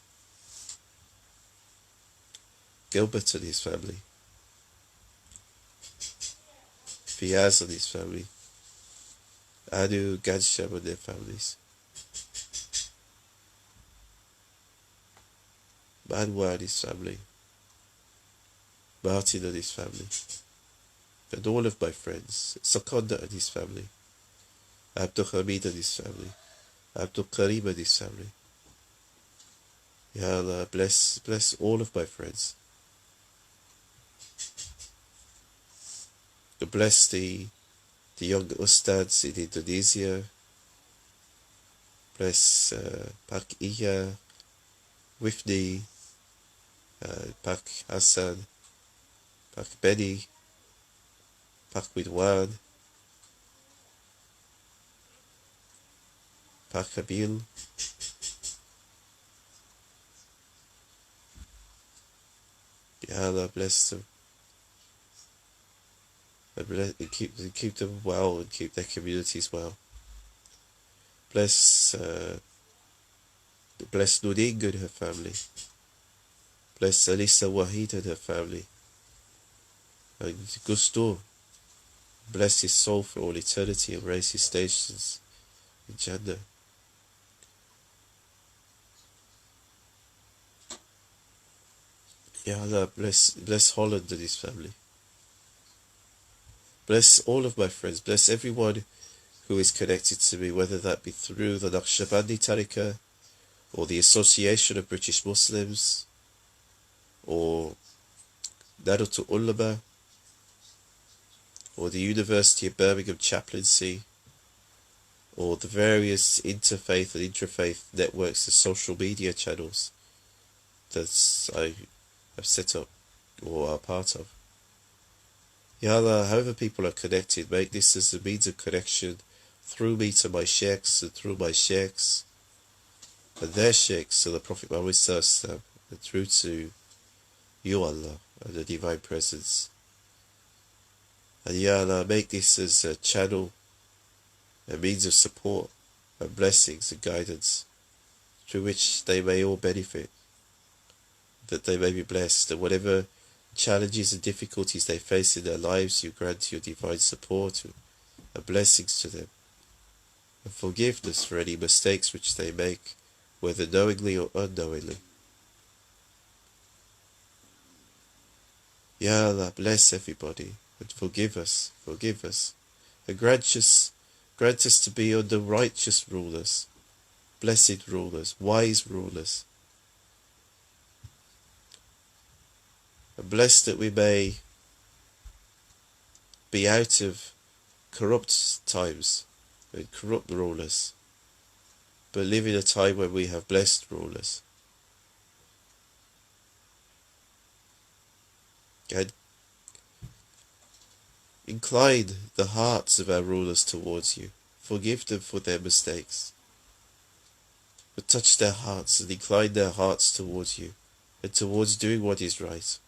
Gilbert and his family, Fiaz and his family, Anu Gansham and their families, Manwa and his family, Martin and his family, and all of my friends, Sakonda and his family, Abdul Hamid and his family, Abdul Karim and his family. Ya Allah, bless all of my friends. Bless the young ustads in Indonesia. Bless Pak Iya, Wifni, Pak Hassan, Pak Benny, Pak Widwan, Pak Kabil, Ya Allah, bless them. And keep them well and keep their communities well. Bless Nuding and her family. Bless Alisa Wahid and her family. And Gusto, bless his soul for all eternity and raise his stations in Jannah. Ya Allah, bless Holland and his family. Bless all of my friends. Bless everyone who is connected to me, whether that be through the Naqshbandi tariqat, or the Association of British Muslims, or Nahdlatul Ulama, or the University of Birmingham chaplaincy, or the various interfaith and intrafaith networks and social media channels that I have set up or are part of. Ya Allah, however people are connected, make this as a means of connection through me to my sheikhs and through my sheikhs and their sheikhs to the Prophet Muhammad Sallallahu, and through to you, Allah, and the Divine Presence. And Ya Allah, make this as a channel, a means of support and blessings and guidance through which they may all benefit, that they may be blessed, and whatever challenges and difficulties they face in their lives, you grant your divine support and blessings to them, and forgiveness for any mistakes which they make, whether knowingly or unknowingly. Ya Allah, bless everybody and forgive us, and grant us to be under righteous rulers, blessed rulers, wise rulers, and bless that we may be out of corrupt times and corrupt rulers, but live in a time when we have blessed rulers. And incline the hearts of our rulers towards you. Forgive them for their mistakes, but touch their hearts and incline their hearts towards you and towards doing what is right.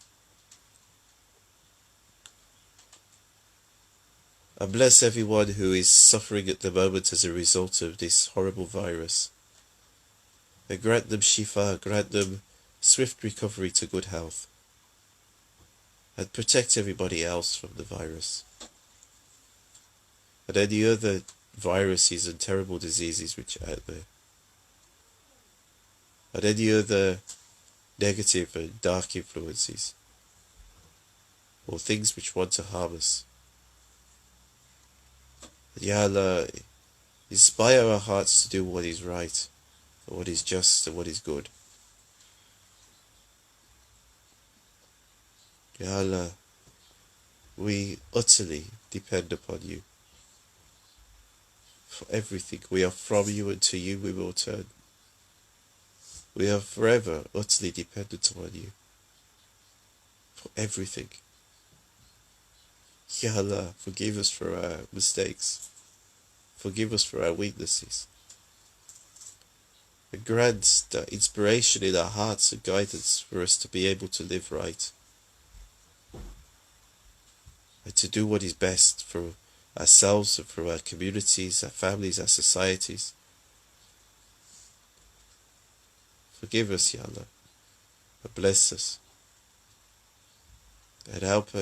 And bless everyone who is suffering at the moment as a result of this horrible virus. And grant them shifa, grant them swift recovery to good health. And protect everybody else from the virus. And any other viruses and terrible diseases which are out there. And any other negative and dark influences. Or things which want to harm us. Ya Allah, inspire our hearts to do what is right, and what is just, and what is good. Ya Allah, we utterly depend upon you for everything. We are from you, and to you we will turn. We are forever utterly dependent upon you for everything. Ya Allah, forgive us for our mistakes. Forgive us for our weaknesses. And grant that inspiration in our hearts and guidance for us to be able to live right. And to do what is best for ourselves and for our communities, our families, our societies. Forgive us, Ya Allah, and bless us. And help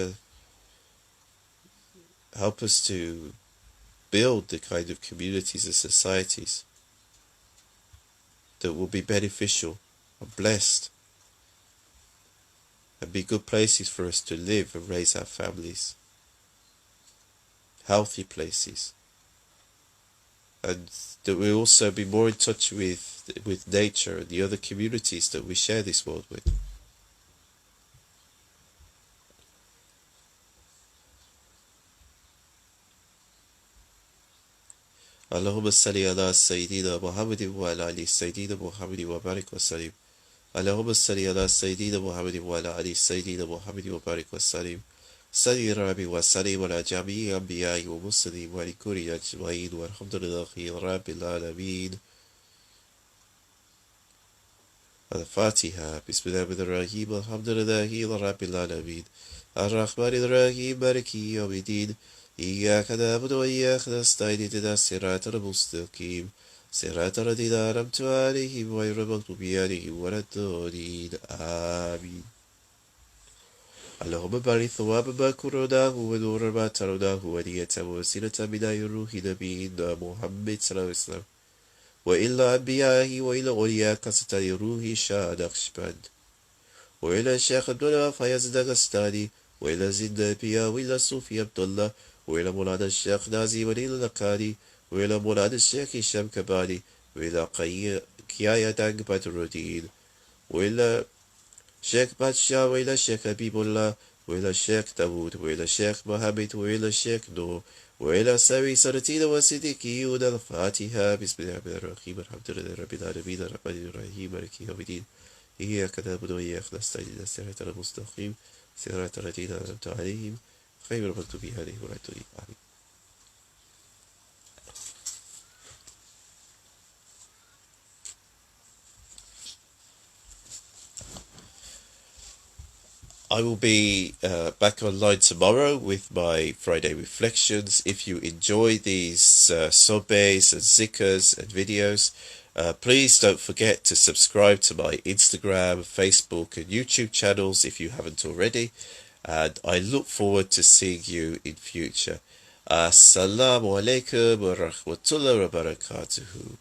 us to build the kind of communities and societies that will be beneficial and blessed and be good places for us to live and raise our families. Healthy places. And that we'll also be more in touch with nature and the other communities that we share this world with. اللهم صل على سيدنا محمد وعلى آل سيدنا محمد وبارك وسلم. اللهم صل على سيدنا محمد وعلى آل سيدنا محمد وبارك وسلم. صل ربي وسلم على جميع الأنبياء والمرسلين ولكل أجمعين والحمد لله رب العالمين. الفاتحة. بسم الله الرحمن الرحيم. الحمد لله رب العالمين. الرحمن الرحيم مالك يوم الدين. إياك نعبد وإياك نستعين اهدنا الصراط المستقيم صراط الذين أنعمت عليهم غير المغضوب عليهم ولا الضالين آمين. اللهم بارك ثواب ما قرأناه ونور ما تلوناه ونية ووسيلة من روح نبينا محمد صلى الله عليه وسلم وإلى أنبيائه وإلى أولياء كستان روح شاه نقشبند وإلى الشيخ عبد الله فياض النقشبندي وإلى زند الأنبياء وإلى الصوفي عبد الله وإلى مولانا الشيخ نازي وإلى النقاري وإلى مولانا الشيخ هشام كباني وإلى كيايا دانج بدر الدين وإلى شيخ بادشاه وإلى الشيخ حبيب الله وإلى الشيخ داود وإلى الشيخ محمد وإلى الشيخ نور وإلى سوي سرتين وصديقيون الفاتحة بسم الله الرحمن الرحيم الحمد لله رب العالمين الرحمن الرحيم مالك يوم الدين إياك نعبد وإياك نستعين اهدنا الصراط المستقيم صراط الذين أنعمت عليهم غير المغضوب عليهم ولا الضالين آمين. I will be back online tomorrow with my Friday reflections. If you enjoy these sohbets and zikrs and videos, please don't forget to subscribe to my Instagram, Facebook and YouTube channels if you haven't already. And I look forward to seeing you in future. Assalamu alaikum wa rahmatullahi wa barakatuhu.